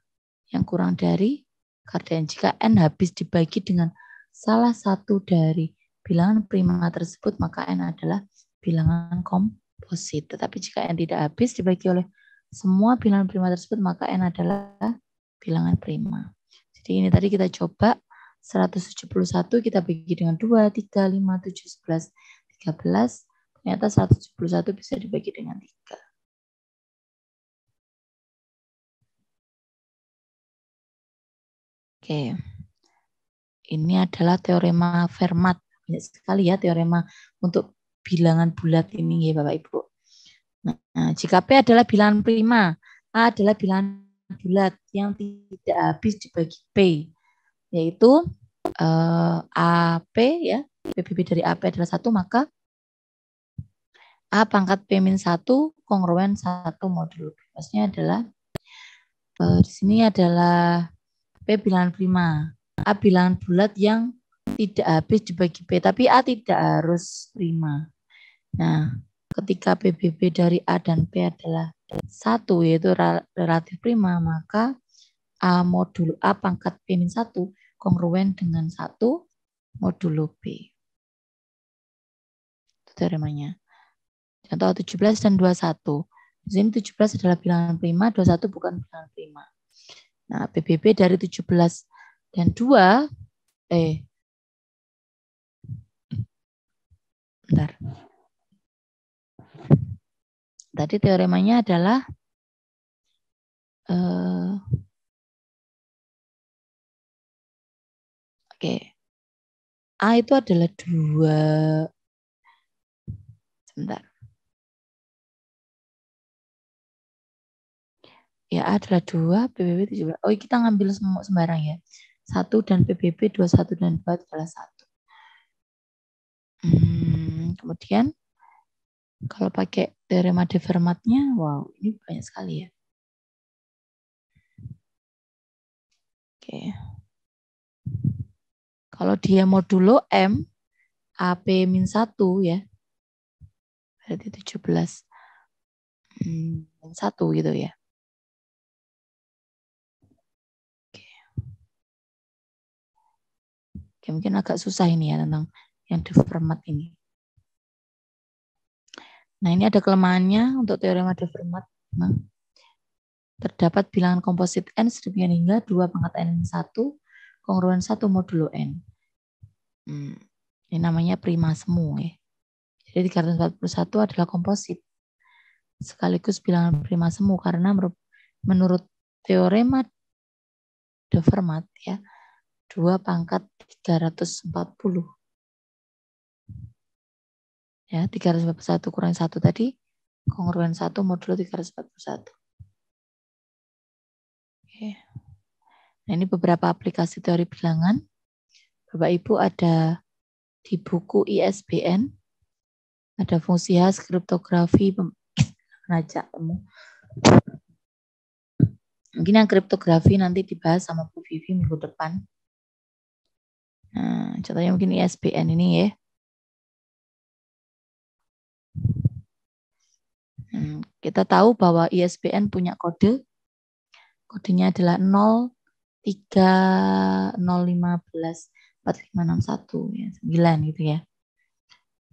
Yang kurang dari Cardan. Jika N habis dibagi dengan salah satu dari bilangan prima tersebut, maka N adalah bilangan komposit. Tetapi jika N tidak habis dibagi oleh semua bilangan prima tersebut, maka N adalah bilangan prima. Jadi ini tadi kita coba 171 kita bagi dengan 2, 3, 5, 7, 11, 13. Ternyata 171 bisa dibagi dengan 3. Oke. Ini adalah teorema Fermat. Banyak sekali ya teorema untuk bilangan bulat ini ya Bapak Ibu. Nah, jika P adalah bilangan prima, A adalah bilangan bulat yang tidak habis dibagi P, yaitu AP ya, PBB dari AP adalah 1, maka A pangkat P-1 kongruen 1 modulo P. Maksudnya adalah di sini adalah P bilangan prima, A bilangan bulat yang tidak habis dibagi P, tapi A tidak harus prima. Nah, ketika PBB dari A dan P adalah 1, yaitu relatif prima, maka A modulo A pangkat P-1 kongruen dengan 1 modulo P. Itu teoremanya. Contoh 17 dan 21. Di sini 17 adalah bilangan prima, 21 bukan bilangan prima. Nah, PBB dari 17 dan 2, bentar. Tadi teoremanya adalah A itu adalah 2. Sebentar. Ya, A adalah 2, PBB 17. Oh, kita ngambil sembarang ya. 1 dan PBB 21 dan 2 adalah 1. Kemudian kalau pakai teorema de Fermatnya, wow, ini banyak sekali ya. Oke. Kalau dia modulo M, AP-1 ya, berarti 17 1 gitu ya. Oke, mungkin agak susah ini ya tentang yang de Fermat ini. Nah, ini ada kelemahannya untuk teorema de Fermat. Memang terdapat bilangan komposit N sedemikian hingga 2 pangkat N-1 kongruen 1 modulo N. Ini namanya prima semu ya. Jadi 341 adalah komposit. Sekaligus bilangan prima semu karena menurut teorema de Fermat ya, 2 pangkat 340. Ya, 341 kurang 1 tadi kongruen 1 modulo 341. Oke. Nah, ini beberapa aplikasi teori bilangan. Bapak Ibu ada di buku ISBN, ada fungsi khas kriptografi pengajak temu. Mungkin yang kriptografi nanti dibahas sama Bu Vivi minggu depan. Nah, contohnya mungkin ISBN ini ya. Kita tahu bahwa ISBN punya kode. Kodenya adalah 0305145561 ya, 9 gitu ya.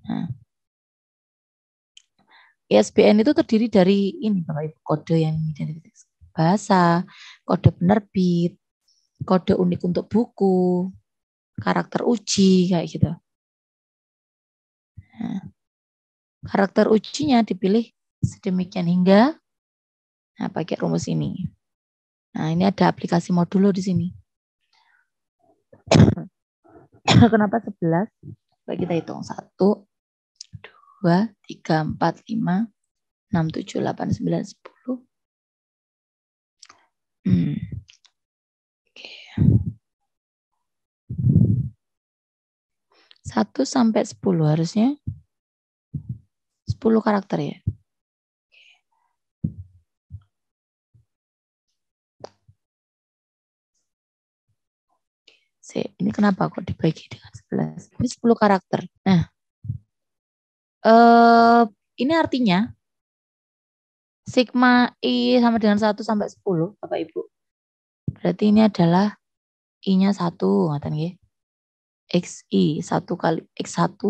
Nah, ISBN itu terdiri dari ini Bapak Ibu, kode yang identitas bahasa, kode penerbit, kode unik untuk buku, karakter uji kayak gitu. Nah, karakter ujinya dipilih sedemikian hingga pakai rumus ini. Nah, ini ada aplikasi modulo di sini. Kenapa 11? Coba kita hitung 1, 2, 3, 4, 5, 6, 7, 8, 9, 10. Oke. 1 sampai 10 harusnya 10 karakter ya. Ini kenapa kok dibagi dengan 11? Ini 10 karakter. Nah, ini artinya sigma I sama dengan 1 sampai 10, Bapak Ibu. Berarti ini adalah I-nya 1, ngatain nggih. XI 1 kali X1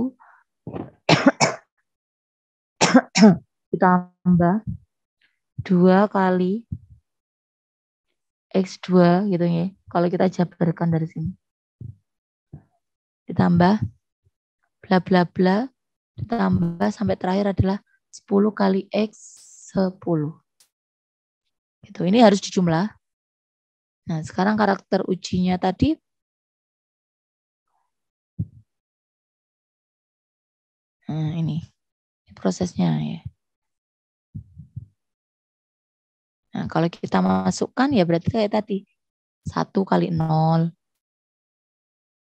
ditambah 2 kali X2 gitu ya. Kalau kita jabarkan dari sini. Ditambah bla bla bla, ditambah sampai terakhir adalah 10 kali X10. Gitu. Ini harus dijumlah. Nah, sekarang karakter ujinya tadi Nah, ini prosesnya ya. Nah, kalau kita masukkan ya berarti kayak tadi. 1 kali 0.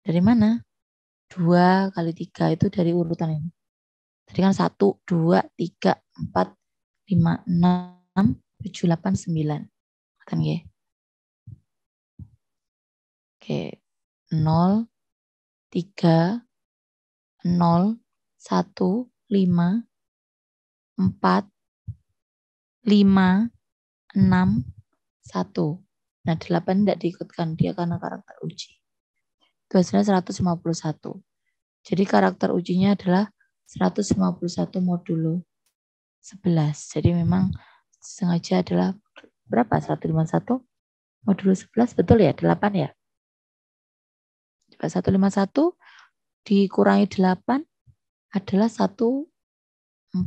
Dari mana? 2 kali 3 itu dari urutan ini. Tadi kan 1, 2, 3, 4, 5, 6, 7, 8, 9. Kan ya? Oke. 0, 3, 0, 1, 5, 4, 5, 6, 1. Nah, 8 tidak diikutkan dia karena karakter uji. Itu hasilnya 151. Jadi karakter ujinya adalah 151 modulo 11. Jadi memang sengaja adalah berapa? 151 modulo 11, betul ya? 8 ya? Coba 151 dikurangi 8 adalah 143.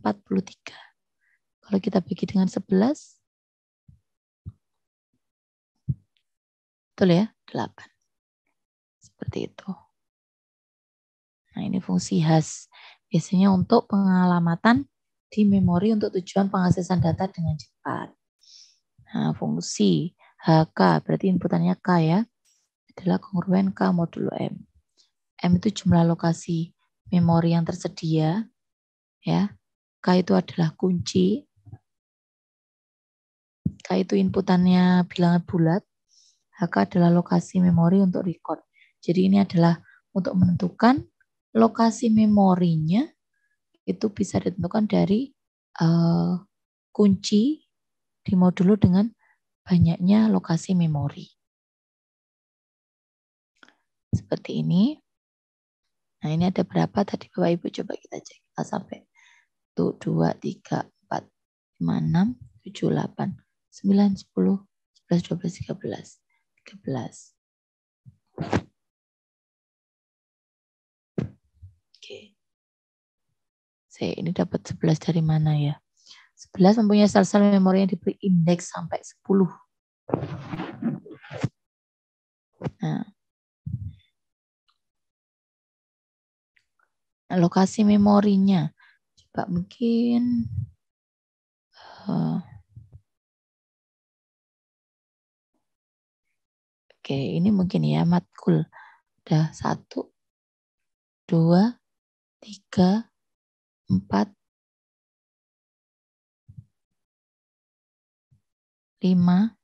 Kalau kita bagi dengan 11, betul ya? 8. Seperti itu. Nah, ini fungsi khas. Biasanya untuk pengalamatan di memori untuk tujuan pengaksesan data dengan cepat. Nah, fungsi HK, berarti inputannya K ya, adalah kongruen K modulo M. M itu jumlah lokasi memori yang tersedia. Ya. K itu adalah kunci. K itu inputannya bilangan bulat. HK adalah lokasi memori untuk record. Jadi ini adalah untuk menentukan lokasi memorinya itu bisa ditentukan dari kunci di modulo dengan banyaknya lokasi memori. Seperti ini. Nah ini ada berapa tadi Bapak Ibu coba kita cek. Kita sampai 1, 2, 3, 4, 5, 6, 7, 8, 9, 10, 11, 12, 13. 13. Oke. Saya ini dapat 11 dari mana ya? 11 mempunyai sel-sel memori yang diberi indeks sampai 10. Nah, lokasi memorinya. Coba mungkin oke, ini mungkin ya matkul. Udah 1, 2, 3, 4, 5,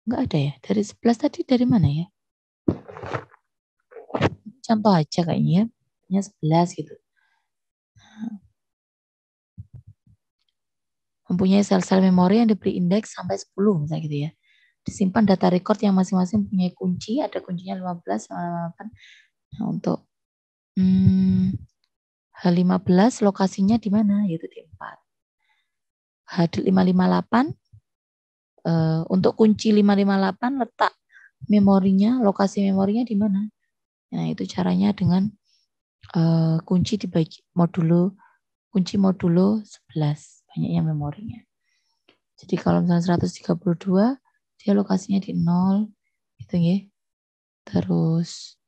'Nggak ada ya. Dari 11 tadi dari mana ya? Contoh aja kayaknya ya. Hanya 11 gitu. Mempunyai sel-sel memori yang diberi indeks sampai 10 misalnya gitu ya. Disimpan data record yang masing-masing mempunyai kunci. Ada kuncinya 15, 8. Nah, untuk H15 lokasinya di mana? Yaitu di 4. H558 untuk kunci 558 letak memorinya, lokasi memorinya di mana? Nah, itu caranya dengan kunci dibagi kunci modulo 11, banyaknya memorinya. Jadi kalau misalnya 132 dia lokasinya di 0 gitu ya. Terus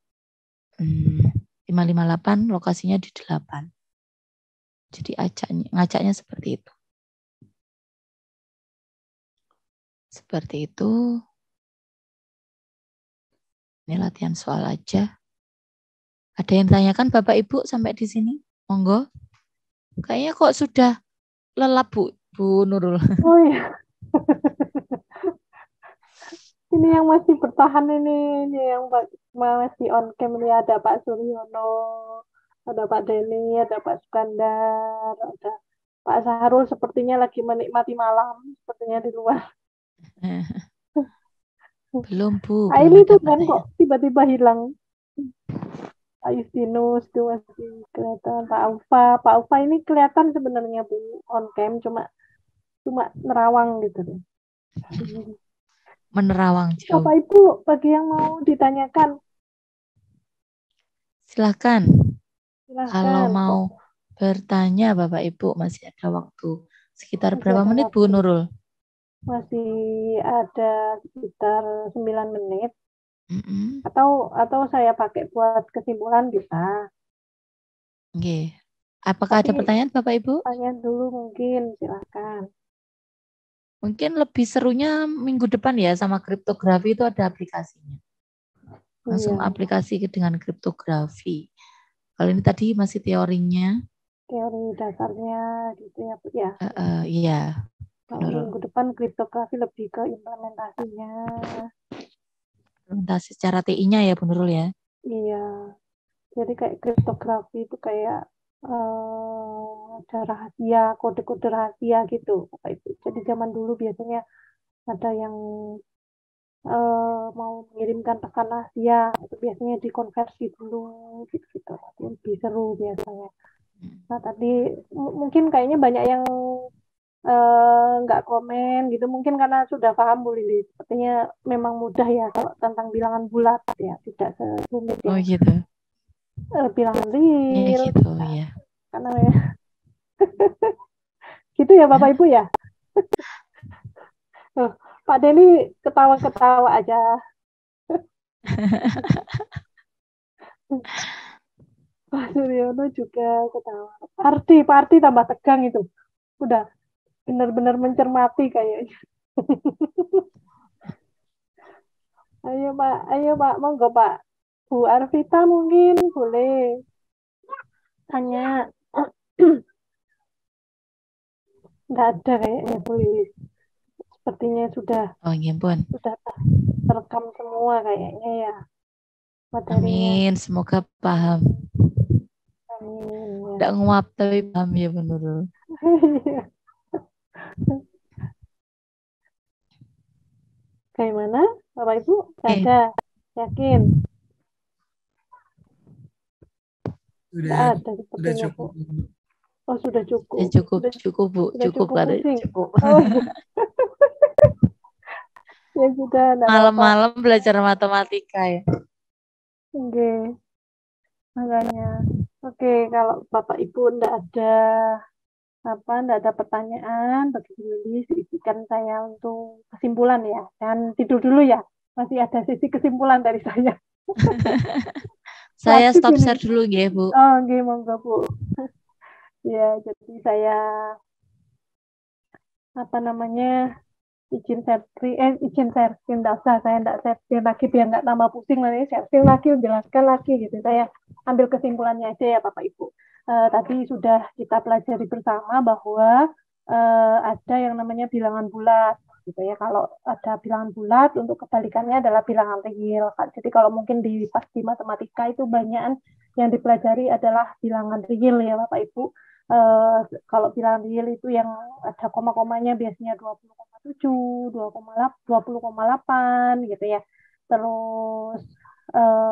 558 lokasinya di 8. Jadi ngacaknya seperti itu. Seperti itu. Ini latihan soal aja. Ada yang tanyakan Bapak Ibu sampai di sini? Monggo. Kayaknya kok sudah lelap Bu Nurul. Oh iya. Ini yang masih bertahan ini yang masih on cam ini ada Pak Suryono, ada Pak Denny, ada Pak Sukandar, ada Pak Sahrul sepertinya lagi menikmati malam sepertinya di luar. Belum Bu. Aili itu kan kok tiba-tiba hilang. Pak Justinus itu masih kelihatan. Pak Ufa ini kelihatan sebenarnya Bu on cam cuma nerawang gitu deh. Menerawang jauh. Bapak Ibu bagi yang mau ditanyakan. Silahkan. Kalau mau bertanya Bapak Ibu masih ada waktu. Sekitar berapa menit Bu Nurul? Masih ada sekitar 9 menit. Mm-mm. Atau saya pakai buat kesimpulan bisa. Oke. Apakah ada Tapi pertanyaan Bapak Ibu? tanya dulu mungkin, silakan. Mungkin lebih serunya minggu depan ya sama kriptografi itu ada aplikasinya. Langsung Iya, aplikasi dengan kriptografi. Kalau ini tadi masih teorinya. teori dasarnya gitu ya, Bu ya. Iya, Kalau benar. minggu depan kriptografi lebih ke implementasinya. Implementasi secara TI-nya ya, Bu Nurul ya. Iya, jadi kayak kriptografi itu kayak ada rahasia, kode-kode rahasia gitu, Bapak Ibu. Jadi zaman dulu biasanya ada yang mau mengirimkan pesan rahasia, itu biasanya dikonversi dulu, gitu-gitu. Lebih seru biasanya. Nah, tadi mungkin kayaknya banyak yang nggak komen gitu, mungkin karena sudah paham Bu Lili. Sepertinya memang mudah ya kalau tentang bilangan bulat ya, tidak serumit Oh yang gitu. bilangan Ya real, gitu ya. karena ya, gitu ya Bapak Ibu ya. Oh, Pak Deni ketawa-ketawa aja. Pak Suryono juga ketawa. Pak Arti tambah tegang itu. Udah benar-benar mencermati kayaknya. Ayo Pak, monggo Pak. Bu Arvita mungkin boleh tanya. Nggak ada kayaknya Bu Lilis. Sepertinya sudah Oh ya ampun. terekam semua kayaknya ya materinya. Amin. Semoga paham. Amin ya. Tidak nguap tapi paham ya Bu Nurul. Kayak mana Bapak Ibu? Nggak ada. Yakin? Nggak ada Sudah sepertinya Bu. cukup. Oh sudah cukup. Ya cukup, Sudah cukup Bu. sudah Cukup cukup katanya, pusing. cukup. Oh, ya sudah, enggak apa-apa. Malam-malam belajar matematika ya. Oke, makanya. Oke, kalau Bapak Ibu enggak ada pertanyaan bagi Bu Lilis, izinkan saya untuk kesimpulan ya. Dan tidur dulu ya. Masih ada sisi kesimpulan dari saya. Saya Wajib stop ini. share dulu ya Bu. Oh, oke, monggo Bu. Ya, jadi saya izin sharing dasar, saya enggak sharing lagi biar enggak tambah pusing nanti sharing lagi, menjelaskan lagi gitu. Saya ambil kesimpulannya aja ya Bapak Ibu. Tadi sudah kita pelajari bersama bahwa ada yang namanya bilangan bulat gitu ya. Kalau ada bilangan bulat, untuk kebalikannya adalah bilangan real. Jadi kalau mungkin pas di matematika itu banyak yang dipelajari adalah bilangan real ya Bapak Ibu. Kalau bilangan real itu yang ada koma-komanya biasanya 20,7, 20,8 gitu ya. Terus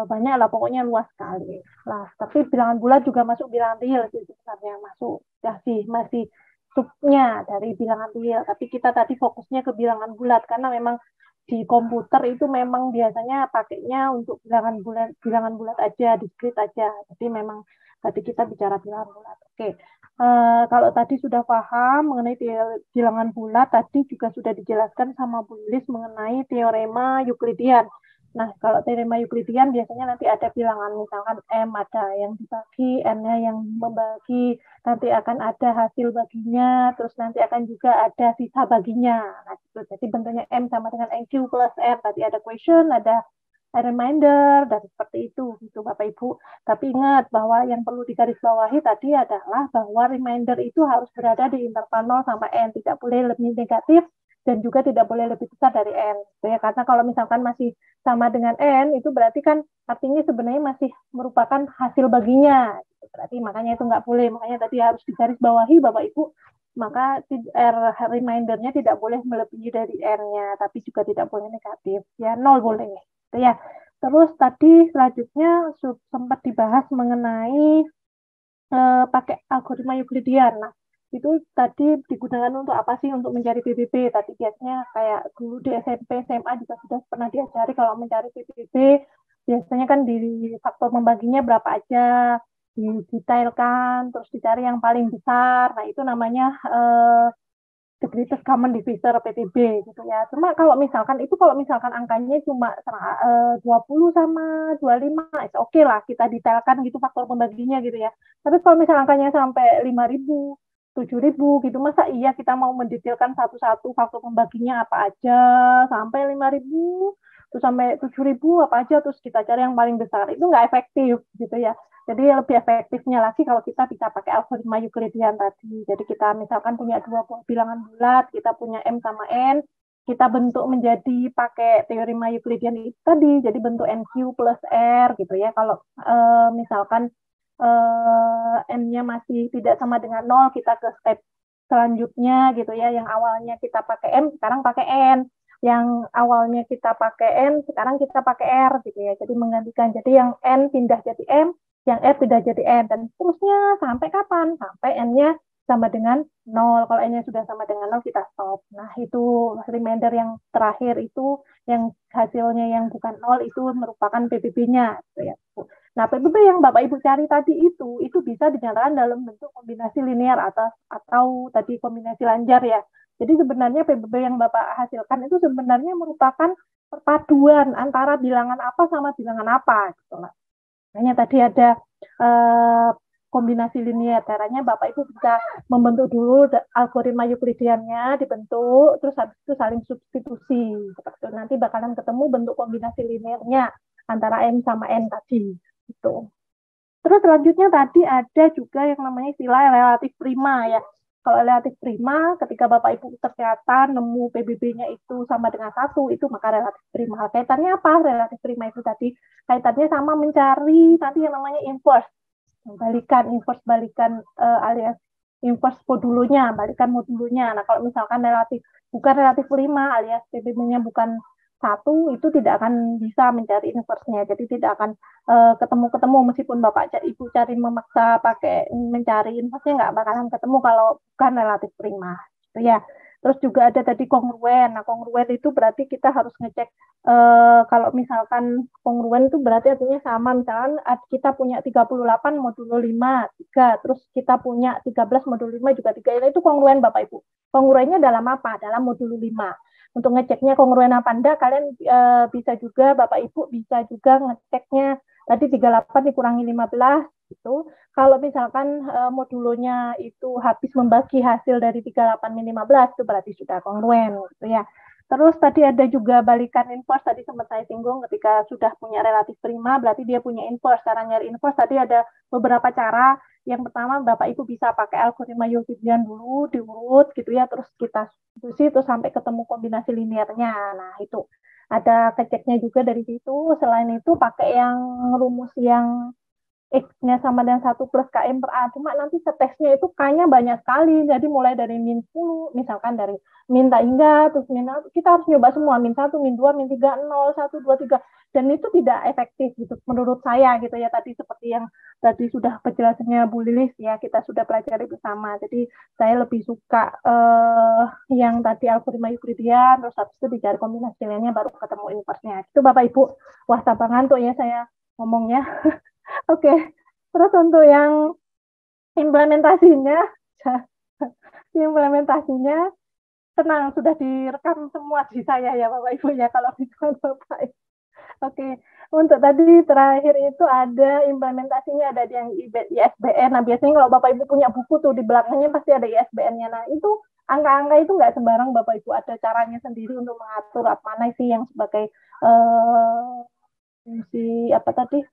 banyak lah, pokoknya luas sekali. Nah, tapi bilangan bulat juga masuk bilangan real sih sebenarnya, masuk masih subnya dari bilangan real. Tapi kita tadi fokusnya ke bilangan bulat karena memang di komputer itu memang biasanya pakainya untuk bilangan bulat aja, discrete aja. Jadi memang tadi kita bicara bilangan bulat. Oke. Kalau tadi sudah paham mengenai bilangan bulat, tadi juga sudah dijelaskan sama Bu Lilis mengenai teorema Euklidian. Nah, kalau teorema Euklidian biasanya nanti ada bilangan, misalkan M ada yang dibagi, N-nya yang membagi, nanti akan ada hasil baginya, terus nanti akan juga ada sisa baginya. Nah, gitu. Jadi bentuknya M sama dengan NQ plus R, tadi ada question, ada reminder, dan seperti itu gitu Bapak Ibu. Tapi ingat bahwa yang perlu digarisbawahi tadi adalah bahwa reminder itu harus berada di interval 0 sampai N, tidak boleh lebih negatif dan juga tidak boleh lebih besar dari N. Ya, karena kalau misalkan masih sama dengan N, itu berarti kan artinya sebenarnya masih merupakan hasil baginya. Berarti makanya itu nggak boleh, makanya tadi harus digarisbawahi Bapak Ibu, maka remindernya tidak boleh melebihi dari R-nya, tapi juga tidak boleh negatif. Ya, 0 boleh. Ya, terus tadi selanjutnya sempat dibahas mengenai pakai algoritma Euclidean. Nah, itu tadi digunakan untuk apa sih? Untuk mencari PBB. Tadi biasanya kayak dulu di SMP, SMA juga sudah pernah diajari kalau mencari PBB. Biasanya kan di faktor membaginya berapa aja, didetailkan, terus dicari yang paling besar. Nah, itu namanya the greatest common divisor PTB gitu ya. Cuma kalau misalkan angkanya cuma 20 sama 25, oke lah kita detailkan gitu faktor pembaginya gitu ya. Tapi kalau misalnya angkanya sampai 5.000, 7.000 gitu, masa iya kita mau mendetailkan satu-satu faktor pembaginya apa aja sampai 5.000, terus sampai 7.000 apa aja, terus kita cari yang paling besar, itu nggak efektif gitu ya. Jadi lebih efektifnya lagi kalau kita bisa pakai algoritma Euclidean tadi. Jadi kita misalkan punya dua bilangan bulat, kita punya M sama N, kita bentuk menjadi pakai teorema Euclidean itu tadi, jadi bentuk NQ plus R gitu ya. Kalau misalkan N-nya masih tidak sama dengan 0, kita ke step selanjutnya gitu ya. Yang awalnya kita pakai M, sekarang pakai N. Yang awalnya kita pakai N, sekarang kita pakai R gitu ya. Jadi menggantikan. Jadi yang N pindah jadi M, yang R pindah jadi N, dan seterusnya sampai kapan? Sampai N-nya sama dengan 0. Kalau N-nya sudah sama dengan 0, kita stop. Nah, itu remainder yang terakhir itu, yang hasilnya yang bukan 0, itu merupakan PBB-nya. Gitu ya. Nah, PBB yang Bapak Ibu cari tadi itu bisa dinyatakan dalam bentuk kombinasi linear atau tadi kombinasi lanjar ya. Jadi sebenarnya PBB yang Bapak hasilkan itu sebenarnya merupakan perpaduan antara bilangan apa sama bilangan apa. Gitu lah. Makanya tadi ada kombinasi linear. Caranya Bapak Ibu bisa membentuk dulu algoritma Euclideannya, dibentuk, terus habis itu saling substitusi. Seperti itu. Nanti bakalan ketemu bentuk kombinasi linearnya antara M sama N tadi. Gitu. Terus selanjutnya tadi ada juga yang namanya istilah relatif prima ya. Kalau relatif prima, ketika Bapak Ibu ternyata nemu PBB-nya itu sama dengan 1, itu maka relatif prima. Kaitannya apa? Relatif prima itu tadi kaitannya sama mencari tadi yang namanya inverse. Balikan alias inverse modulonya, balikan modulunya. Nah, kalau misalkan bukan relatif prima alias PBB-nya bukan 1, itu tidak akan bisa mencari inverse-nya. Jadi tidak akan ketemu meskipun Bapak Ibu cari memaksa pakai mencari inverse-nya nggak bakalan ketemu kalau bukan relatif prima. Gitu ya. Terus juga ada tadi kongruen. Nah, kongruen itu berarti kita harus ngecek kalau misalkan kongruen itu berarti artinya sama. Misalkan kita punya 38 modulo 5, 3. Terus kita punya 13 modulo 5 juga 3. Itu kongruen Bapak Ibu. Kongruennya dalam apa? Dalam modulo 5. Untuk ngeceknya kongruen apa enggak, kalian bisa juga, Bapak Ibu bisa juga ngeceknya tadi 38 dikurangi 15 gitu. Kalau misalkan modulonya itu habis membagi hasil dari 38 min 15, itu berarti sudah kongruen gitu ya. Terus tadi ada juga balikan inverse, tadi sempat saya singgung ketika sudah punya relatif prima, berarti dia punya inverse. Cara nyari inverse tadi ada beberapa cara. Yang pertama, Bapak Ibu bisa pakai algoritma Euclidean dulu, diurut gitu ya, terus kita substitusi, terus sampai ketemu kombinasi linearnya. Nah, itu ada keceknya juga dari situ. Selain itu, pakai yang rumus yang X-nya sama dengan 1 plus KM per A. Cuma nanti setesnya itu K-nya banyak sekali. Jadi mulai dari min 10, misalkan dari min tak hingga, terus min 1, kita harus nyoba semua. Min 1, min 2, min 3, 0, 1, 2, 3. Dan itu tidak efektif gitu menurut saya gitu ya. Tadi seperti yang tadi sudah penjelasannya Bu Lilis ya, kita sudah pelajari bersama. Jadi saya lebih suka yang tadi algoritma Euclidean, terus habis itu dicari kombinasi lainnya baru ketemu inverse-nya. Itu Bapak Ibu. Wah, tambah ngantuk ya saya ngomongnya. Oke, terus untuk yang implementasinya tenang, sudah direkam semua di saya ya Bapak Ibu ya, kalau bisa Bapak. Oke, untuk tadi terakhir itu ada implementasinya, ada yang ISBN. Nah, biasanya kalau Bapak Ibu punya buku tuh di belakangnya pasti ada ISBN-nya. Nah, itu angka-angka itu nggak sembarang Bapak Ibu, ada caranya sendiri untuk mengatur apa mana sih yang sebagai fungsi apa tadi,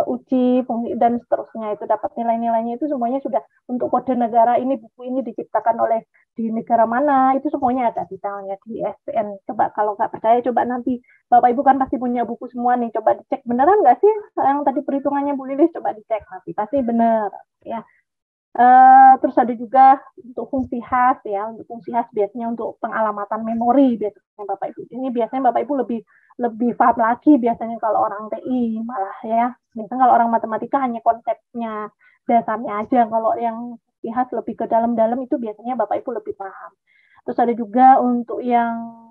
uji dan seterusnya. Itu dapat nilai-nilainya, itu semuanya sudah untuk kode negara ini, buku ini diciptakan oleh di negara mana, itu semuanya ada detailnya di ISBN. Coba kalau nggak percaya, coba nanti Bapak Ibu kan pasti punya buku semua nih, coba dicek beneran nggak sih yang tadi perhitungannya Bu Lilis, coba dicek nanti pasti bener ya. Terus ada juga untuk fungsi khas ya, untuk fungsi khas biasanya untuk pengalamatan memori biasanya Bapak Ibu. Ini biasanya Bapak Ibu lebih paham lagi biasanya kalau orang TI malah ya. Biasanya kalau orang matematika hanya konsepnya, dasarnya aja. Kalau yang fungsi khas lebih ke dalam-dalam itu biasanya Bapak Ibu lebih paham. Terus ada juga untuk yang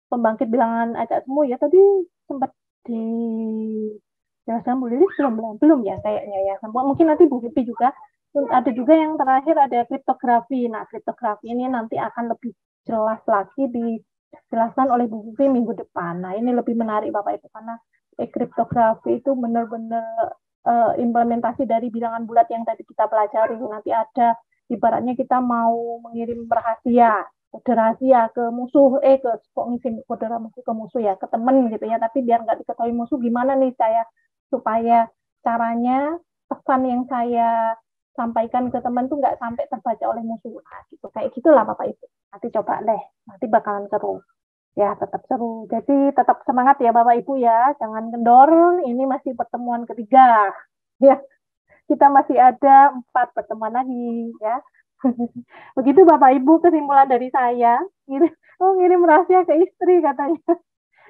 pembangkit bilangan acak semu ya, tadi sempat dijelaskan Bu Lilis belum ya kayaknya ya. Mungkin nanti Bu Vivi juga Ada juga yang terakhir ada kriptografi. Nah, kriptografi ini nanti akan lebih jelas lagi dijelaskan oleh Bu Vivi minggu depan. Nah, ini lebih menarik Bapak Ibu karena kriptografi itu benar-benar implementasi dari bilangan bulat yang tadi kita pelajari. Nanti ada ibaratnya kita mau mengirim rahasia, kode rahasia ke musuh, kok ngirim kode rahasia ke musuh ya, ke temen gitu ya, tapi biar nggak diketahui musuh, gimana nih saya supaya caranya pesan yang saya sampaikan ke teman tuh nggak sampai terbaca oleh musuh. Nah, gitu. Kayak gitulah Bapak Ibu. Nanti coba deh, nanti bakalan seru. Ya, tetap seru. Jadi tetap semangat ya Bapak Ibu ya, jangan kendor. Ini masih pertemuan ketiga. Ya, kita masih ada 4 pertemuan lagi ya. Begitu Bapak Ibu kesimpulan dari saya. Ngirim rahasia ke istri katanya.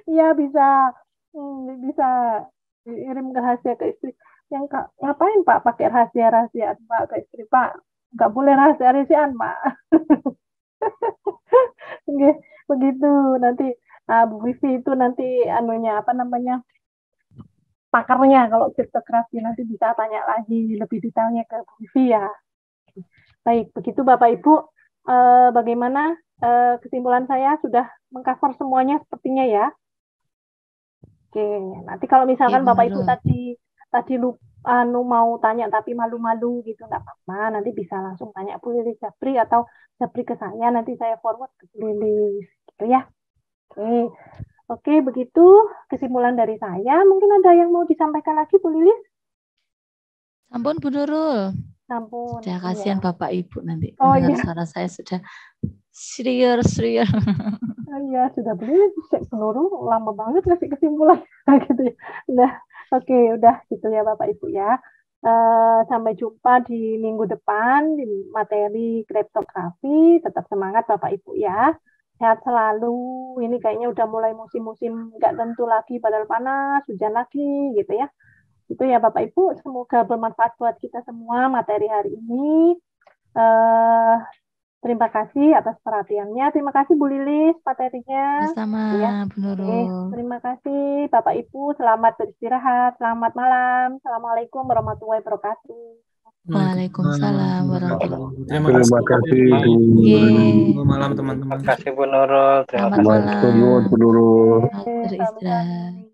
Iya bisa kirim rahasia ke istri. Yang ngapain Pak pakai rahasia-rahasiaan Pak ke istri Pak? Nggak boleh rahasia-rahasiaan Pak. Begitu nanti Bu Vivi itu nanti pakarnya kalau kriptografi nanti bisa tanya lagi lebih detailnya ke Bu Vivi ya. Baik, begitu Bapak Ibu, bagaimana kesimpulan saya sudah mengcover semuanya sepertinya ya. Oke, nanti kalau misalkan Bapak Ibu tadi mau tanya tapi malu-malu gitu nggak apa-apa, nanti bisa langsung tanya Bu Lilis Japri atau Japri ke saya, nanti saya forward ke Bu Lilis gitu ya. Oke, begitu kesimpulan dari saya. Mungkin ada yang mau disampaikan lagi Bu Lilis? Sampun Bu Nurul. Sampun. Sudah kasihan ya. Bapak Ibu nanti mendengar suara saya sudah serius. Iya, sudah Bu Nurul lama banget ngasih kesimpulan gitu ya. Nah, oke, udah gitu ya Bapak Ibu ya. Sampai jumpa di minggu depan di materi kriptografi. Tetap semangat Bapak Ibu ya. Sehat selalu. Ini kayaknya udah mulai musim-musim nggak tentu lagi, padahal panas, hujan lagi gitu ya. Itu ya Bapak Ibu, semoga bermanfaat buat kita semua materi hari ini. Terima kasih atas perhatiannya. Terima kasih Bu Lilis materinya. Sama ya. Bu Nurul. Terima kasih Bapak Ibu. Selamat beristirahat. Selamat malam. Assalamualaikum warahmatullahi wabarakatuh. Waalaikumsalam warahmatullahi wabarakatuh. Terima kasih. Selamat malam teman-teman. Terima kasih Bu Nurul. Selamat malam. Bu Nurul. Beristirahat.